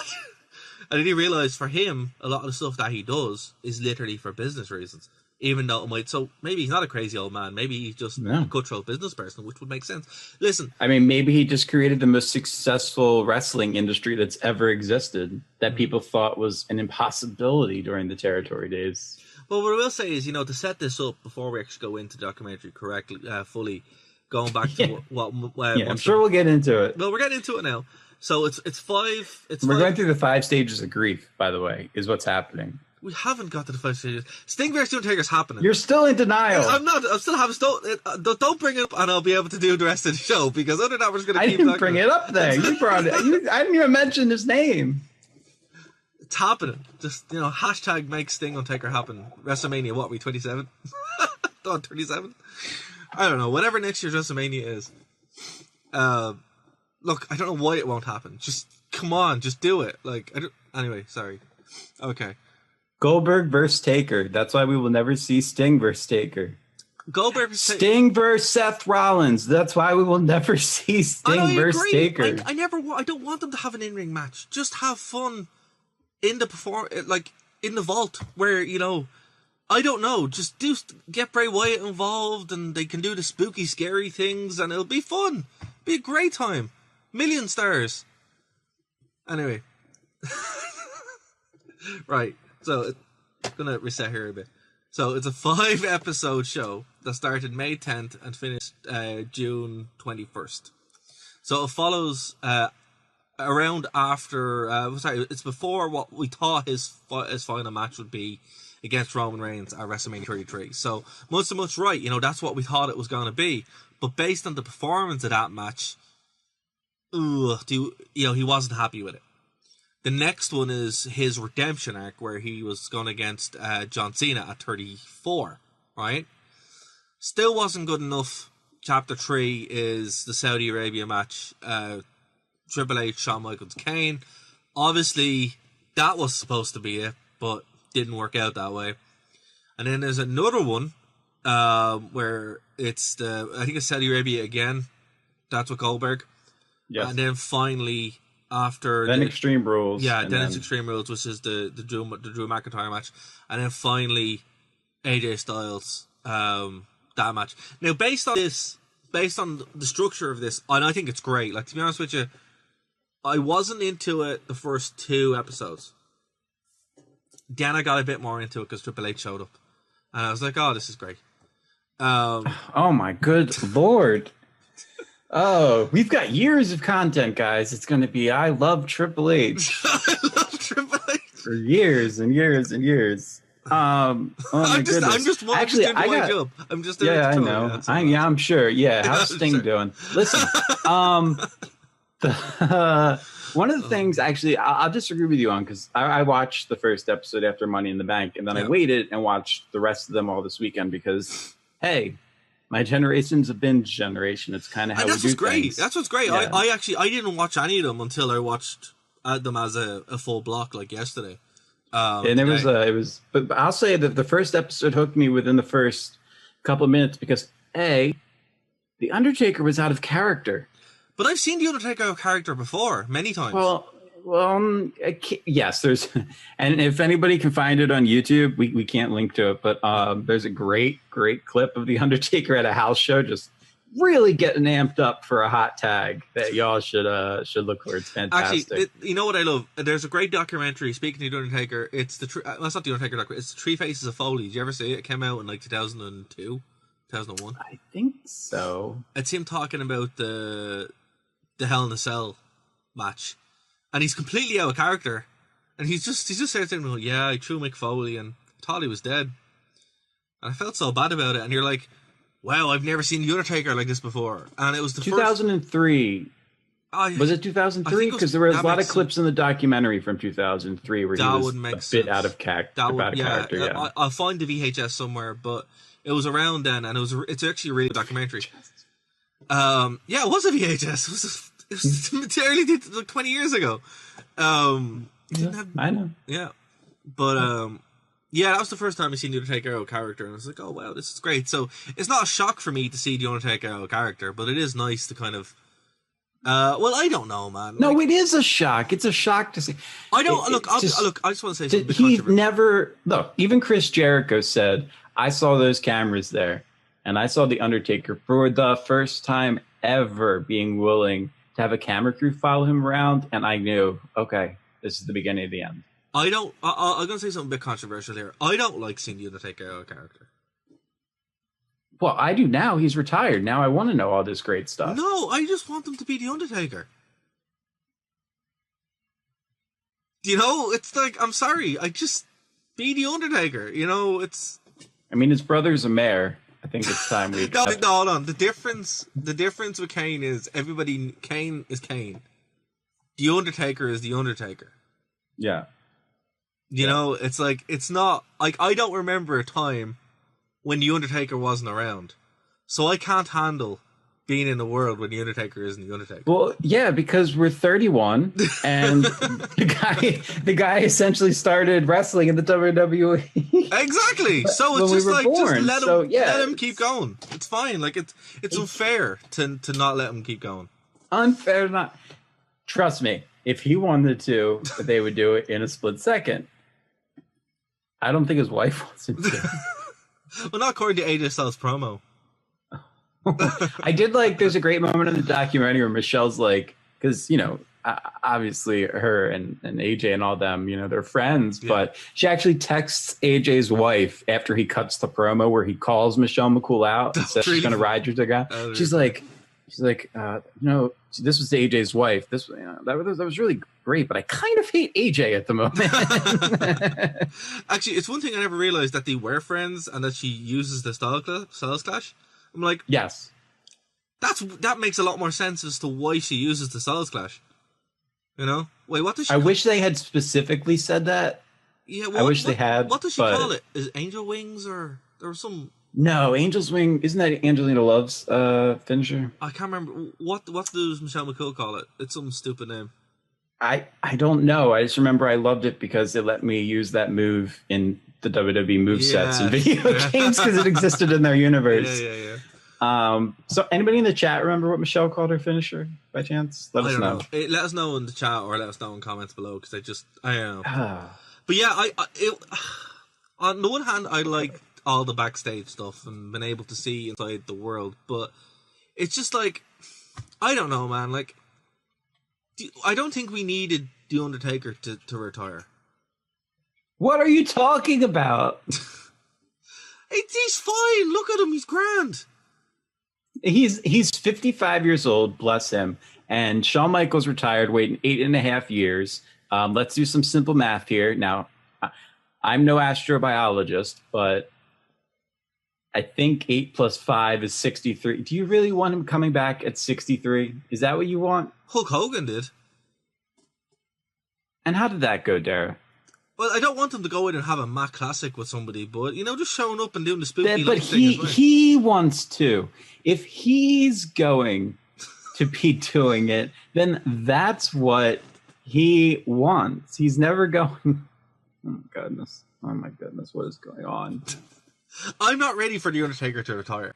Speaker 1: And then you realise for him, a lot of the stuff that he does is literally for business reasons. Even though it might, so maybe he's not a crazy old man. Maybe he's just a cutthroat business person, which would make sense. Listen,
Speaker 2: I mean, maybe he just created the most successful wrestling industry that's ever existed that people thought was an impossibility during the territory days.
Speaker 1: Well, what I will say is, you know, to set this up before we actually go into the documentary correctly, fully, going back to what
Speaker 2: I'm sure we'll get into it.
Speaker 1: Well, we're getting into it now. So it's five.
Speaker 2: We're going through the 5 stages of grief, by the way, is what's happening.
Speaker 1: We haven't got to the 5 stages. Sting vs. Undertaker's happening.
Speaker 2: You're still in denial.
Speaker 1: I'm not. I'm still having. Don't bring it up, and I'll be able to do the rest of the show because other than that, we're just going to keep.
Speaker 2: I didn't bring it up there. You brought it. I didn't even mention his name.
Speaker 1: It's happening. Just, you know, hashtag make Sting Undertaker happen. WrestleMania. What are we 27? 27. I don't know. Whatever next year's WrestleMania is. Look, I don't know why it won't happen. Just come on, just do it. Like, anyway, sorry. Okay.
Speaker 2: Goldberg versus Taker. That's why we will never see Sting versus Taker.
Speaker 1: Goldberg versus
Speaker 2: Sting versus Seth Rollins. That's why we will never see Sting versus Taker.
Speaker 1: I don't want them to have an in-ring match. Just have fun in the in the vault where, you know, I don't know. Just get Bray Wyatt involved and they can do the spooky, scary things and it'll be fun. Be a great time. Million stars. Anyway. Right. So, I'm going to reset here a bit. So, it's a 5-episode show that started May 10th and finished June 21st. So, it follows around after... it's before what we thought his final match would be against Roman Reigns at WrestleMania 33. So, much right. You know, that's what we thought it was going to be. But based on the performance of that match... he wasn't happy with it. The next one is his redemption arc where he was going against John Cena at 34, right? Still wasn't good enough. Chapter 3 is the Saudi Arabia match. Triple H, Shawn Michaels, Kane. Obviously, that was supposed to be it, but didn't work out that way. And then there's another one where it's I think it's Saudi Arabia again. That's with Goldberg.
Speaker 2: Yes.
Speaker 1: And then finally after
Speaker 2: Extreme Rules.
Speaker 1: Yeah, then it's Extreme Rules, which is the Drew McIntyre match, and then finally AJ Styles that match. Now based on the structure of this, and I think it's great. Like, to be honest with you, I wasn't into it the first 2 episodes. Then I got a bit more into it because Triple H showed up, and I was like, "Oh, this is great."
Speaker 2: Oh my good lord! Oh, we've got years of content, guys. It's going to be I love Triple H.
Speaker 1: I love Triple H
Speaker 2: for years and years and years. Oh my goodness!
Speaker 1: I'm just
Speaker 2: actually,
Speaker 1: doing my job. I'm just doing
Speaker 2: I know. I'm sure. Yeah, how's Sting doing? Listen, one of the things, actually, I'll disagree with you on, because I watched the first episode after Money in the Bank, and then I waited and watched the rest of them all this weekend because, hey, my generation's a binge generation. It's kind of how we do things.
Speaker 1: That's what's great.
Speaker 2: Yeah.
Speaker 1: I didn't watch any of them until I watched them as a full block like yesterday.
Speaker 2: And but I'll say that the first episode hooked me within the first couple of minutes because The Undertaker was out of character.
Speaker 1: But I've seen The Undertaker out of character before, many times.
Speaker 2: Well, yes, there's, and if anybody can find it on YouTube, we can't link to it, but there's a great clip of The Undertaker at a house show, just really getting amped up for a hot tag that y'all should look for. It's fantastic.
Speaker 1: Actually, you know what I love? There's a great documentary. Speaking of The Undertaker, it's it's not The Undertaker documentary. It's Three Faces of Foley. Did you ever see it? It came out in like 2002, 2001.
Speaker 2: I think so.
Speaker 1: It's him talking about the Hell in a Cell match, and he's completely out of character, and he's just saying, "Well, yeah, I threw Mick Foley and thought he was dead," and I felt so bad about it. And you're like, wow, I've never seen The Undertaker like this before. And it was the
Speaker 2: 2003. Was it 2003? Because there were a lot of clips in the documentary from 2003 where he was a bit out of character. Yeah.
Speaker 1: I'll find the VHS somewhere, but it was around then, and it's actually a really good documentary. It was a VHS. It was early 20 years ago.
Speaker 2: I know.
Speaker 1: Yeah. But that was the first time I seen The Undertaker out of character, and I was like, oh wow, this is great. So it's not a shock for me to see The Undertaker out of character, but it is nice to kind of I don't know, man.
Speaker 2: No, it is a shock. It's a shock to see.
Speaker 1: I don't I just want to say something.
Speaker 2: He never look. Even Chris Jericho said, "I saw those cameras there, and I saw The Undertaker for the first time ever being willing to have a camera crew follow him around, and I knew, okay, this is the beginning of the end."
Speaker 1: I'm going to say something a bit controversial here. I don't like seeing The Undertaker out of character.
Speaker 2: Well, I do now. He's retired. Now I want to know all this great stuff.
Speaker 1: No, I just want him to be The Undertaker. You know, it's like, I'm sorry, I just be The Undertaker. You know, it's...
Speaker 2: I mean, his brother's a mayor. I think it's time we...
Speaker 1: No, hold on. The difference with Kane is Kane is Kane. The Undertaker is The Undertaker.
Speaker 2: Yeah.
Speaker 1: You know, it's like, it's not... Like, I don't remember a time when The Undertaker wasn't around. So I can't handle being in the world when The Undertaker isn't The Undertaker.
Speaker 2: Well, yeah, because we're 31, and the guy essentially started wrestling in the WWE.
Speaker 1: Exactly. So it's just like, born. Just let him keep going. It's fine. Like, it's unfair to not let him keep going.
Speaker 2: Unfair not. Trust me, if he wanted to, they would do it in a split second. I don't think his wife wants him to.
Speaker 1: Well, not according to AJ Styles' promo.
Speaker 2: I did like, there's a great moment in the documentary where Michelle's like, because, you know, obviously her and AJ and all them, you know, they're friends, but she actually texts AJ's wife after he cuts the promo where he calls Michelle McCool out and says she's going to ride you to the guy. She's like, you know, this was AJ's wife. This, you know, that was really great, but I kind of hate AJ at the moment.
Speaker 1: Actually, it's one thing I never realized, that they were friends and that she uses the Styles Clash. I'm like,
Speaker 2: yes,
Speaker 1: that makes a lot more sense as to why she uses the Styles Clash. You know, wait, what does she?
Speaker 2: I wish they had specifically said that.
Speaker 1: Yeah,
Speaker 2: I wish they had.
Speaker 1: What does she call it? Is Angel Wings, or there was some?
Speaker 2: No, Angel's Wing. Isn't that Angelina Love's finisher?
Speaker 1: I can't remember. What does Michelle McCool call it? It's some stupid name.
Speaker 2: I don't know. I just remember I loved it because it let me use that move in the WWE movesets in
Speaker 1: Yeah.
Speaker 2: video games because it existed in their universe.
Speaker 1: Yeah.
Speaker 2: So anybody in the chat remember what Michelle called her finisher by chance? Let
Speaker 1: I
Speaker 2: us
Speaker 1: don't
Speaker 2: know.
Speaker 1: Let us know in the chat or let us know in comments below because I don't know.
Speaker 2: Ah.
Speaker 1: But yeah, on the one hand, I like all the backstage stuff and been able to see inside the world, but it's just like, I don't know, man. Like, I don't think we needed The Undertaker to retire.
Speaker 2: What are you talking about?
Speaker 1: He's fine. Look at him. He's grand.
Speaker 2: He's 55 years old, bless him. And Shawn Michaels retired waiting 8.5 years. Let's do some simple math here. Now, I'm no astrobiologist, but I think 8 plus 5 is 63. Do you really want him coming back at 63? Is that what you want?
Speaker 1: Hulk Hogan did.
Speaker 2: And how did that go, Darragh?
Speaker 1: Well, I don't want him to go in and have a Mac Classic with somebody, but, just showing up and doing the spooky
Speaker 2: But he wants to. If he's going to be doing it, then that's what he wants. He's never going... Oh my goodness, what is going on?
Speaker 1: I'm not ready for The Undertaker to retire.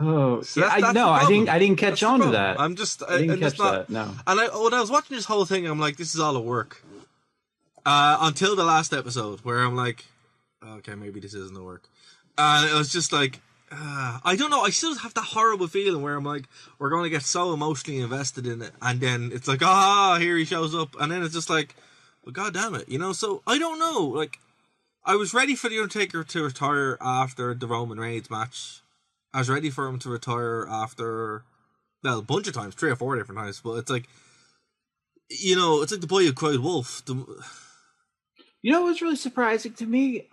Speaker 2: Oh,
Speaker 1: So
Speaker 2: yeah,
Speaker 1: that's
Speaker 2: I didn't catch on to that.
Speaker 1: I'm just...
Speaker 2: I didn't catch that, no.
Speaker 1: And when I was watching this whole thing, I'm like, this is all a work. Until the last episode, where I'm like, okay, maybe this isn't a work. And it was just like, I don't know, I still have that horrible feeling where I'm like, we're going to get so emotionally invested in it, and then it's like, here he shows up, and then it's just like, well, god damn it, so I don't know, like, I was ready for The Undertaker to retire after the Roman Reigns match. I was ready for him to retire after, well, a bunch of times, 3 or 4 different times, but it's like, it's like the boy who cried wolf.
Speaker 2: What was really surprising to me?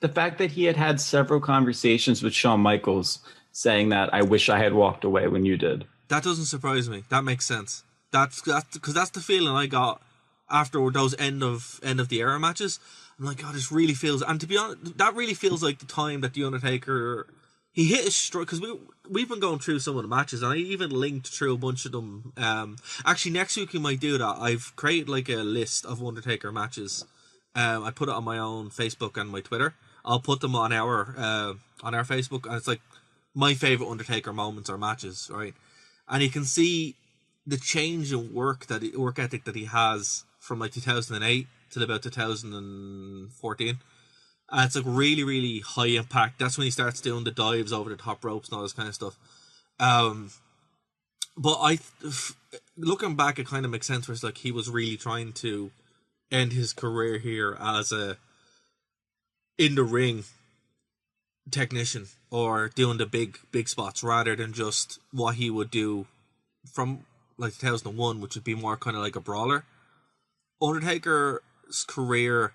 Speaker 2: The fact that he had several conversations with Shawn Michaels saying that I wish I had walked away when you did.
Speaker 1: That doesn't surprise me. That makes sense. That's because that's the feeling I got after those end of the era matches. I'm like, God, this really feels, and to be honest, that really feels like the time that The Undertaker, he hit his stride, because we've been going through some of the matches, and I even linked through a bunch of them. Actually, next week we might do that. I've created like a list of Undertaker matches. I put it on my own Facebook and my Twitter. I'll put them on our Facebook, and it's like my favorite Undertaker moments or matches, right? And you can see the change in work ethic that he has from like 2008 to about 2014. And it's like really, really high impact. That's when he starts doing the dives over the top ropes and all this kind of stuff. But looking back, it kind of makes sense where it's like he was really trying to end his career here as a in the ring technician or doing the big spots rather than just what he would do from like 2001, which would be more kind of like a brawler. Undertaker's career,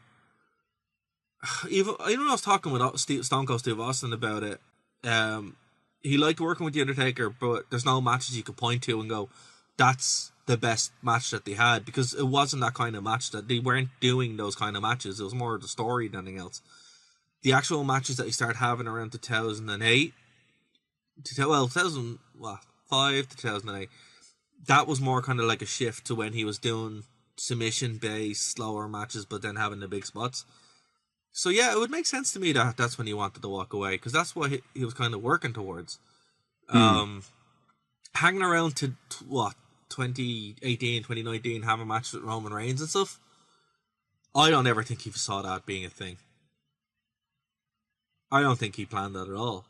Speaker 1: even I was talking with Stone Cold Steve Austin about it. He liked working with The Undertaker, but there's no matches you could point to and go, that's the best match that they had, because it wasn't that kind of match. That they weren't doing those kind of matches. It was more the story than anything else. The actual matches that he started having around 2008, 2005 to 2008, that was more kind of like a shift to when he was doing submission-based, slower matches, but then having the big spots. So yeah, it would make sense to me that that's when he wanted to walk away, because that's what he was kind of working towards. Hanging around to 2018, 2019, having matches with Roman Reigns and stuff, I don't ever think he saw that being a thing. I don't think he planned that at all.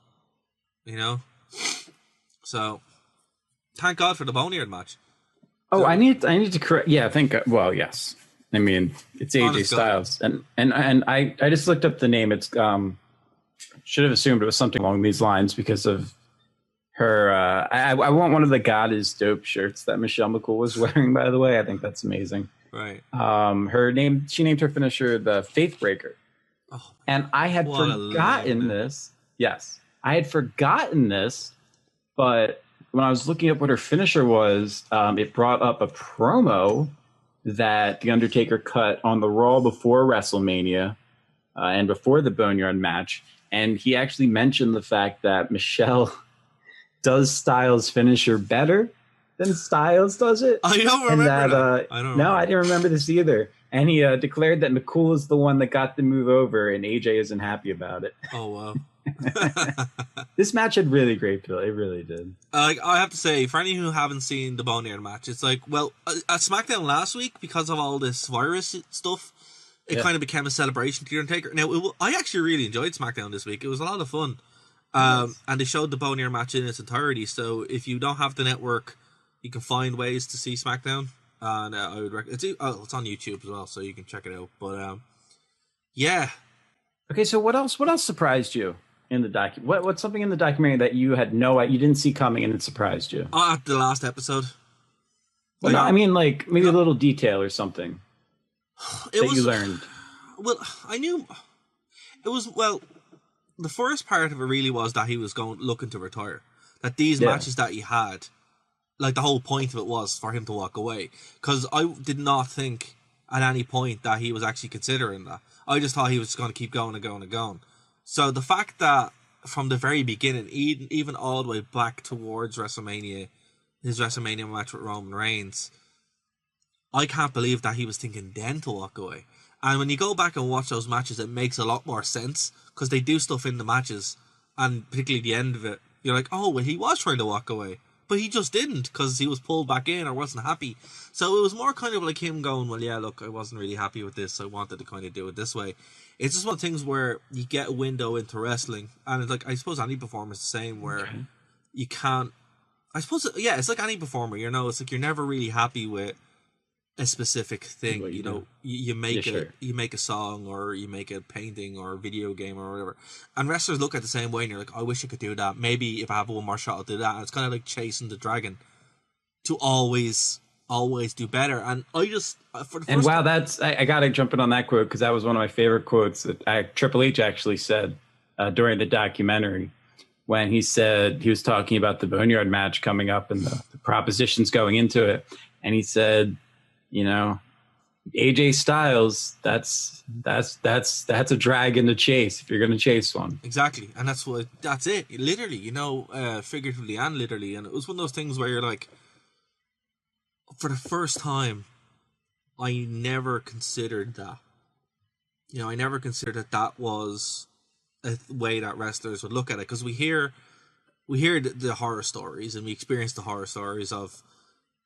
Speaker 1: So thank God for the Boneyard match.
Speaker 2: Oh, so, I need to correct. Yeah, well, yes. I mean, it's AJ Styles, and I just looked up the name. It's should have assumed it was something along these lines because of her. I want one of the God is Dope shirts that Michelle McCool was wearing. By the way, I think that's amazing.
Speaker 1: Right.
Speaker 2: She named her finisher the Faith Breaker, and I had forgotten this. Yes, I had forgotten this, but when I was looking up what her finisher was, it brought up a promo that The Undertaker cut on the Raw before WrestleMania and before the Boneyard match. And he actually mentioned the fact that Michelle does Styles' finisher better than Styles does it.
Speaker 1: I don't remember that.
Speaker 2: I didn't remember this either. And he declared that McCool is the one that got the move over, and AJ isn't happy about it.
Speaker 1: Oh wow.
Speaker 2: This match had really great feel. It really did.
Speaker 1: I have to say, for any who haven't seen the Boneyard match, it's like, well, at SmackDown last week, because of all this virus stuff, it kind of became a celebration to the Undertaker. Now, I actually really enjoyed SmackDown this week. It was a lot of fun. And they showed the Boneyard match in its entirety. So if you don't have the network, you can find ways to see SmackDown. And I would recommend it's on YouTube as well, so you can check it out. But yeah.
Speaker 2: Okay, so what else surprised you in the what's something in the documentary that you had you didn't see coming and it surprised you?
Speaker 1: At the last episode.
Speaker 2: Well, no, I mean, like maybe a little detail or something you learned.
Speaker 1: Well, I knew it was. Well, the first part of it really was that he was looking to retire. That these matches that he had, like the whole point of it was for him to walk away. Because I did not think at any point that he was actually considering that. I just thought he was just going to keep going and going and going. So the fact that from the very beginning, even all the way back towards WrestleMania, his WrestleMania match with Roman Reigns, I can't believe that he was thinking then to walk away. And when you go back and watch those matches, it makes a lot more sense because they do stuff in the matches, and particularly the end of it, you're like, oh, well, he was trying to walk away, but he just didn't because he was pulled back in or wasn't happy. So it was more kind of like him going, well, yeah, look, I wasn't really happy with this. I wanted to kind of do it this way. It's just one of the things where you get a window into wrestling, and it's like, I suppose any performer is the same, where you can't, I suppose, yeah, it's like any performer, you know, it's like you're never really happy with a specific thing. You know, you make you make a song, or you make a painting or a video game or whatever, and wrestlers look at the same way and you're like, I wish I could do that. Maybe if I have one more shot I'll do that. And it's kind of like chasing the dragon to always do better. And I just for the first
Speaker 2: that's I gotta jump in on that quote because that was one of my favorite quotes that Triple H actually said during the documentary, when he said he was talking about the Boneyard match coming up and the propositions going into it, and he said, you know, AJ Styles, that's a dragon to chase if you're going to chase one.
Speaker 1: Exactly. And that's it. Literally, you know, figuratively and literally. And it was one of those things where you're like, for the first time, I never considered that. You know, I never considered that was a way that wrestlers would look at it. Because we hear the horror stories, and we experience the horror stories of,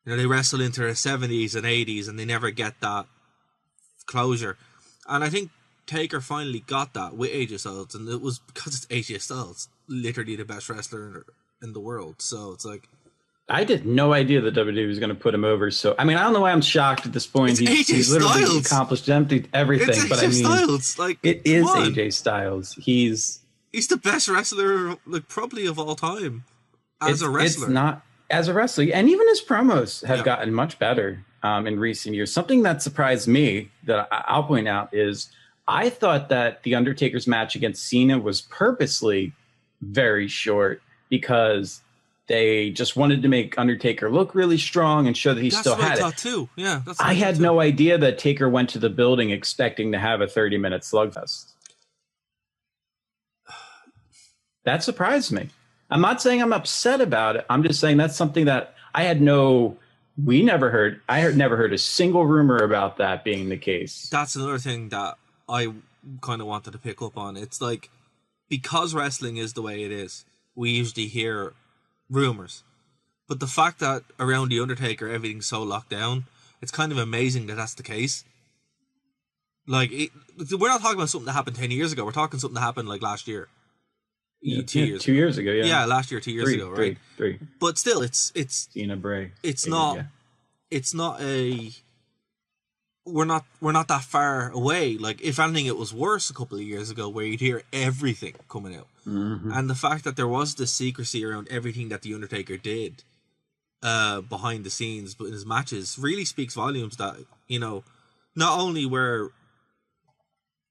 Speaker 1: you know, they wrestle into their 70s and 80s and they never get that closure. And I think Taker finally got that with AJ Styles, and it was because it's AJ Styles, literally the best wrestler in the world. So it's like,
Speaker 2: I had no idea that WWE was going to put him over. So I mean, I don't know why I'm shocked at this point. He's literally accomplished everything.
Speaker 1: It's
Speaker 2: but
Speaker 1: AJ Styles. Like,
Speaker 2: it is AJ Styles. He's
Speaker 1: the best wrestler, like, probably of all time as a wrestler.
Speaker 2: It's not. As a wrestler, and even his promos have gotten much better in recent years. Something that surprised me that I'll point out is I thought that the Undertaker's match against Cena was purposely very short because they just wanted to make Undertaker look really strong and show that he still had it.
Speaker 1: That's what I thought too. Yeah,
Speaker 2: I had no idea that Taker went to the building expecting to have a 30-minute slugfest. That surprised me. I'm not saying I'm upset about it. I'm just saying that's something that I never heard. I never heard a single rumor about that being the case.
Speaker 1: That's another thing that I kind of wanted to pick up on. It's like, because wrestling is the way it is, we usually hear rumors. But the fact that around The Undertaker, everything's so locked down, it's kind of amazing that that's the case. Like, we're not talking about something that happened 10 years ago. We're talking something that happened like last year.
Speaker 2: Yeah, 2 years ago.
Speaker 1: Yeah, last year, 2 years ago, right?
Speaker 2: Three.
Speaker 1: But still, it's
Speaker 2: Dina Bray.
Speaker 1: It's not a. We're not that far away. Like, if anything, it was worse a couple of years ago, where you'd hear everything coming out, and the fact that there was this secrecy around everything that the Undertaker did, behind the scenes, but in his matches, really speaks volumes. That, you know, not only were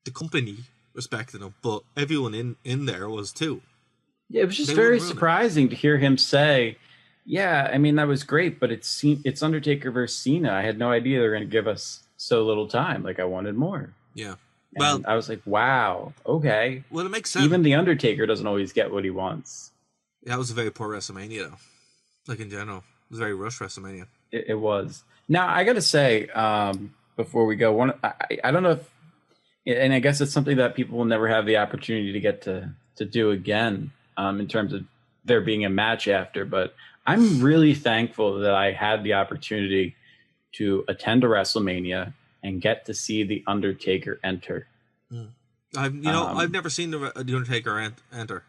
Speaker 1: the company respecting him, but everyone in there was too.
Speaker 2: Yeah, it was just very surprising to hear him say, yeah, I mean, that was great, but it's Undertaker versus Cena. I had no idea they were going to give us so little time. Like, I wanted more.
Speaker 1: Yeah.
Speaker 2: And well, I was like, wow, okay.
Speaker 1: Well, it makes sense.
Speaker 2: Even the Undertaker doesn't always get what he wants.
Speaker 1: Yeah, that was a very poor WrestleMania, though. Like, in general. It was a very rushed WrestleMania.
Speaker 2: It was. Now, I got to say, before we go. I don't know if, and I guess it's something that people will never have the opportunity to get to do again, in terms of there being a match after. But I'm really thankful that I had the opportunity to attend a WrestleMania and get to see the Undertaker enter.
Speaker 1: I've never seen the Undertaker enter.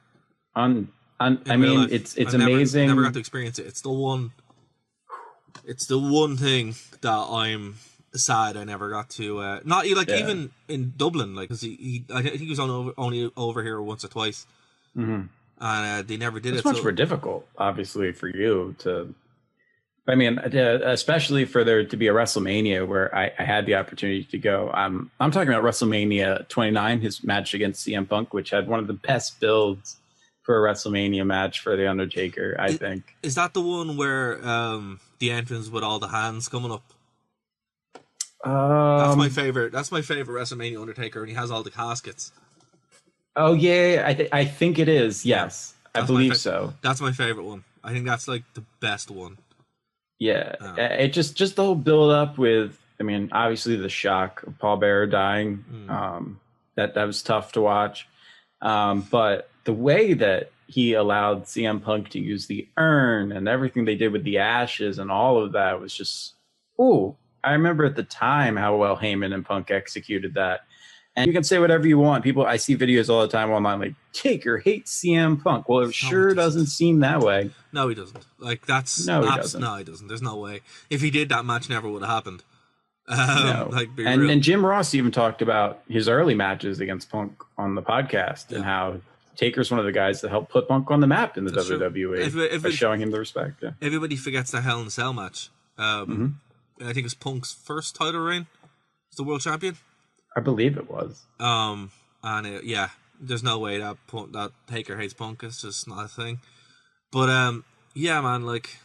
Speaker 2: I mean,
Speaker 1: Life.
Speaker 2: it's
Speaker 1: I've
Speaker 2: amazing.
Speaker 1: Never got to experience it. It's the one thing that I'm sad I never got to. Not like even in Dublin, like because I think he was only over here once or twice, and they never did
Speaker 2: it's
Speaker 1: it.
Speaker 2: Much more difficult, obviously, for you to. I mean, especially for there to be a WrestleMania where I had the opportunity to go. I'm talking about WrestleMania 29, his match against CM Punk, which had one of the best builds for a WrestleMania match for the Undertaker. I think
Speaker 1: is that the one where the entrance with all the hands coming up. That's my favorite. That's my favorite WrestleMania Undertaker, and he has all the caskets.
Speaker 2: Oh yeah, I think it is. Yes, I believe so.
Speaker 1: That's my favorite one. I think that's like the best one.
Speaker 2: Yeah, it just the whole build up with. I mean, obviously the shock of Paul Bearer dying. That was tough to watch. But the way that he allowed CM Punk to use the urn and everything they did with the ashes and all of that was just, I remember at the time how well Heyman and Punk executed that. And you can say whatever you want. I see videos all the time online like, Taker hates CM Punk. Well, it sure doesn't seem that way.
Speaker 1: No, he doesn't. Like, that's...
Speaker 2: No, he doesn't.
Speaker 1: No, he doesn't. There's no way. If he did, that match never would have happened.
Speaker 2: No. And Jim Ross even talked about his early matches against Punk on the podcast and how Taker's one of the guys that helped put Punk on the map in the WWE by showing him the respect. Yeah.
Speaker 1: Everybody forgets the Hell in a Cell match. I think it was Punk's first title reign as the world champion.
Speaker 2: I believe it was.
Speaker 1: There's no way that Taker hates Punk. It's just not a thing. But man, like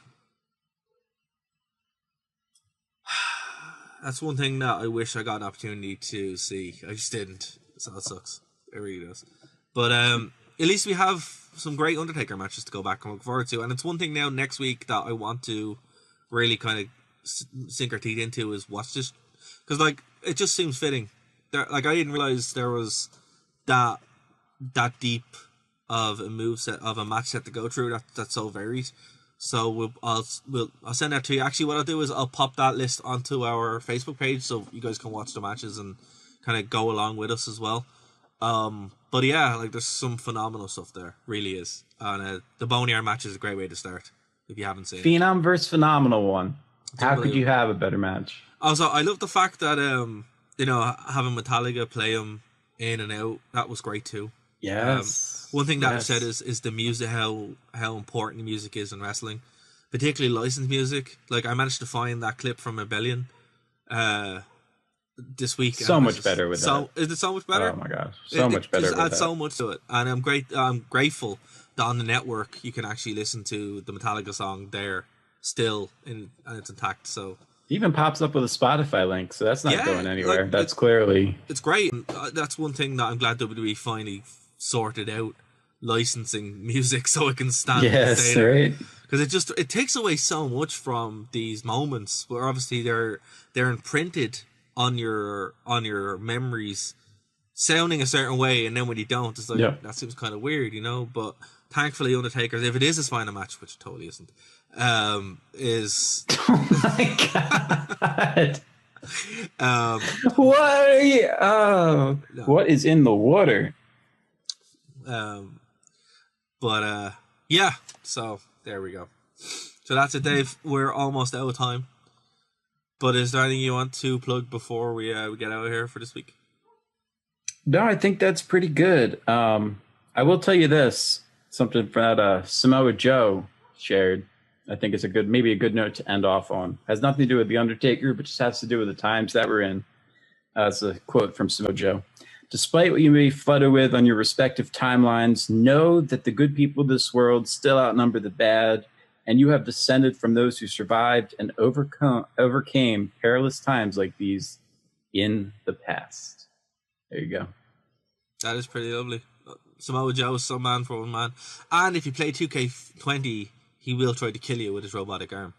Speaker 1: that's one thing that I wish I got an opportunity to see. I just didn't, so that sucks. It really does. But at least we have some great Undertaker matches to go back and look forward to. And it's one thing now next week that I want to really kind of sink our teeth into is watch this, because like it just seems fitting. Like I didn't realize there was that deep of a moveset of a match set to go through. That's so varied. So I'll send that to you. Actually, what I'll do is I'll pop that list onto our Facebook page so you guys can watch the matches and kind of go along with us as well. But yeah, like there's some phenomenal stuff there. Really is. And the Boneyard match is a great way to start if you haven't seen it.
Speaker 2: Phenom versus Phenomenal one. How could you have a better match?
Speaker 1: Also, I love the fact that having Metallica play him in and out, that was great too.
Speaker 2: Yes.
Speaker 1: One thing that I've said is the music, how important the music is in wrestling, particularly licensed music. Like I managed to find that clip from Rebellion this week.
Speaker 2: So much better with that.
Speaker 1: Is it so much better?
Speaker 2: Oh my gosh, so much better. It just
Speaker 1: adds so much to it, and I'm grateful that on the network you can actually listen to the Metallica song there still and it's intact. So.
Speaker 2: It even pops up with a Spotify link, so that's not going anywhere. That's clearly...
Speaker 1: It's great. That's one thing that I'm glad WWE finally sorted out, licensing music so it can stand.
Speaker 2: Yes, right.
Speaker 1: Because it takes away so much from these moments where obviously they're imprinted on your memories, sounding a certain way, and then when you don't, it's like that seems kind of weird, But thankfully, Undertaker's, if it is his final match, which it totally isn't, is
Speaker 2: oh my god. What are you? No. What is in the water?
Speaker 1: So there we go. So that's it, Dave. We're almost out of time. But is there anything you want to plug before we get out of here for this week?
Speaker 2: No, I think that's pretty good. I will tell you this, something that Samoa Joe shared. I think it's maybe a good note to end off on. Has nothing to do with The Undertaker, but just has to do with the times that we're in. It's a quote from Samoa Joe. Despite what you may flutter with on your respective timelines, know that the good people of this world still outnumber the bad, and you have descended from those who survived and overcame perilous times like these in the past. There you go.
Speaker 1: That is pretty lovely. Samoa Joe is some man for one man. And if you play 2K20, he will try to kill you with his robotic arm.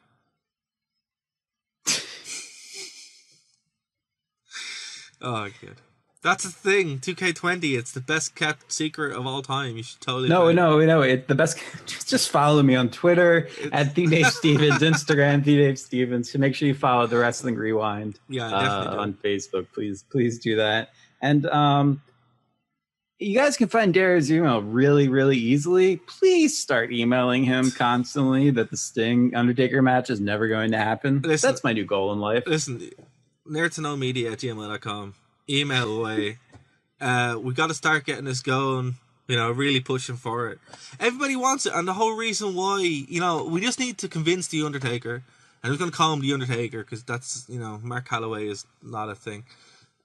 Speaker 1: Oh, good. That's the thing. 2K20. It's the best kept secret of all time. You should totally.
Speaker 2: No,
Speaker 1: play it.
Speaker 2: no, no. The best. Just follow me on Twitter
Speaker 1: It's
Speaker 2: at Dave Stevens, Instagram Dave Stevens. So make sure you follow the Wrestling Rewind.
Speaker 1: Yeah, definitely do.
Speaker 2: On Facebook. Please do that. And you guys can find Darragh's email really, really easily. Please start emailing him constantly that the Sting Undertaker match is never going to happen.
Speaker 1: Listen,
Speaker 2: That's my new goal in life.
Speaker 1: Listen, nerdtoknowmedia@gmail.com. Email away. We got to start getting this going. You know, really pushing for it. Everybody wants it, and the whole reason why, you know, we just need to convince the Undertaker. And we're going to call him the Undertaker because that's, you know, Mark Calloway is not a thing.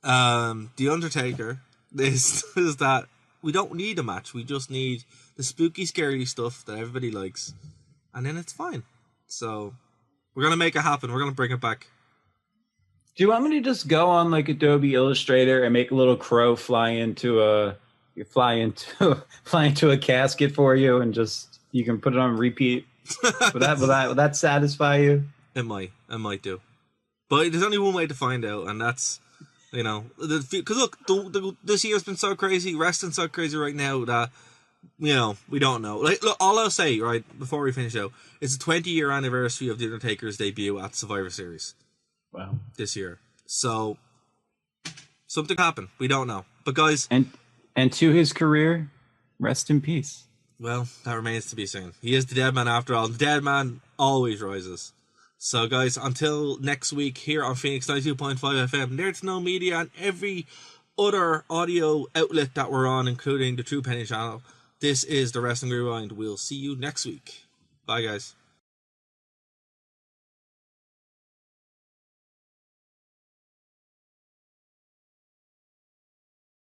Speaker 1: The Undertaker is that we don't need a match. We just need the spooky, scary stuff that everybody likes, and then it's fine. So we're going to make it happen. We're going to bring it back.
Speaker 2: Do you want me to just go on like Adobe Illustrator and make a little crow fly into a casket for you, and just you can put it on repeat? Will that satisfy you?
Speaker 1: It might do, but there's only one way to find out, and that's, you know, because look, this year's been so crazy, wrestling's so crazy right now that, you know, we don't know. Like, look, all I'll say right before we finish out, it's the 20-year anniversary of the Undertaker's debut at Survivor Series.
Speaker 2: Wow.
Speaker 1: This year, so something happened. We don't know, but guys,
Speaker 2: and to his career, rest in peace.
Speaker 1: Well, that remains to be seen. He is the dead man after all. The dead man always rises. So, guys, until next week here on Phoenix 92.5 FM, Nerds No Media, and every other audio outlet that we're on, including the True Penny channel, this is the Wrestling Rewind. We'll see you next week. Bye, guys.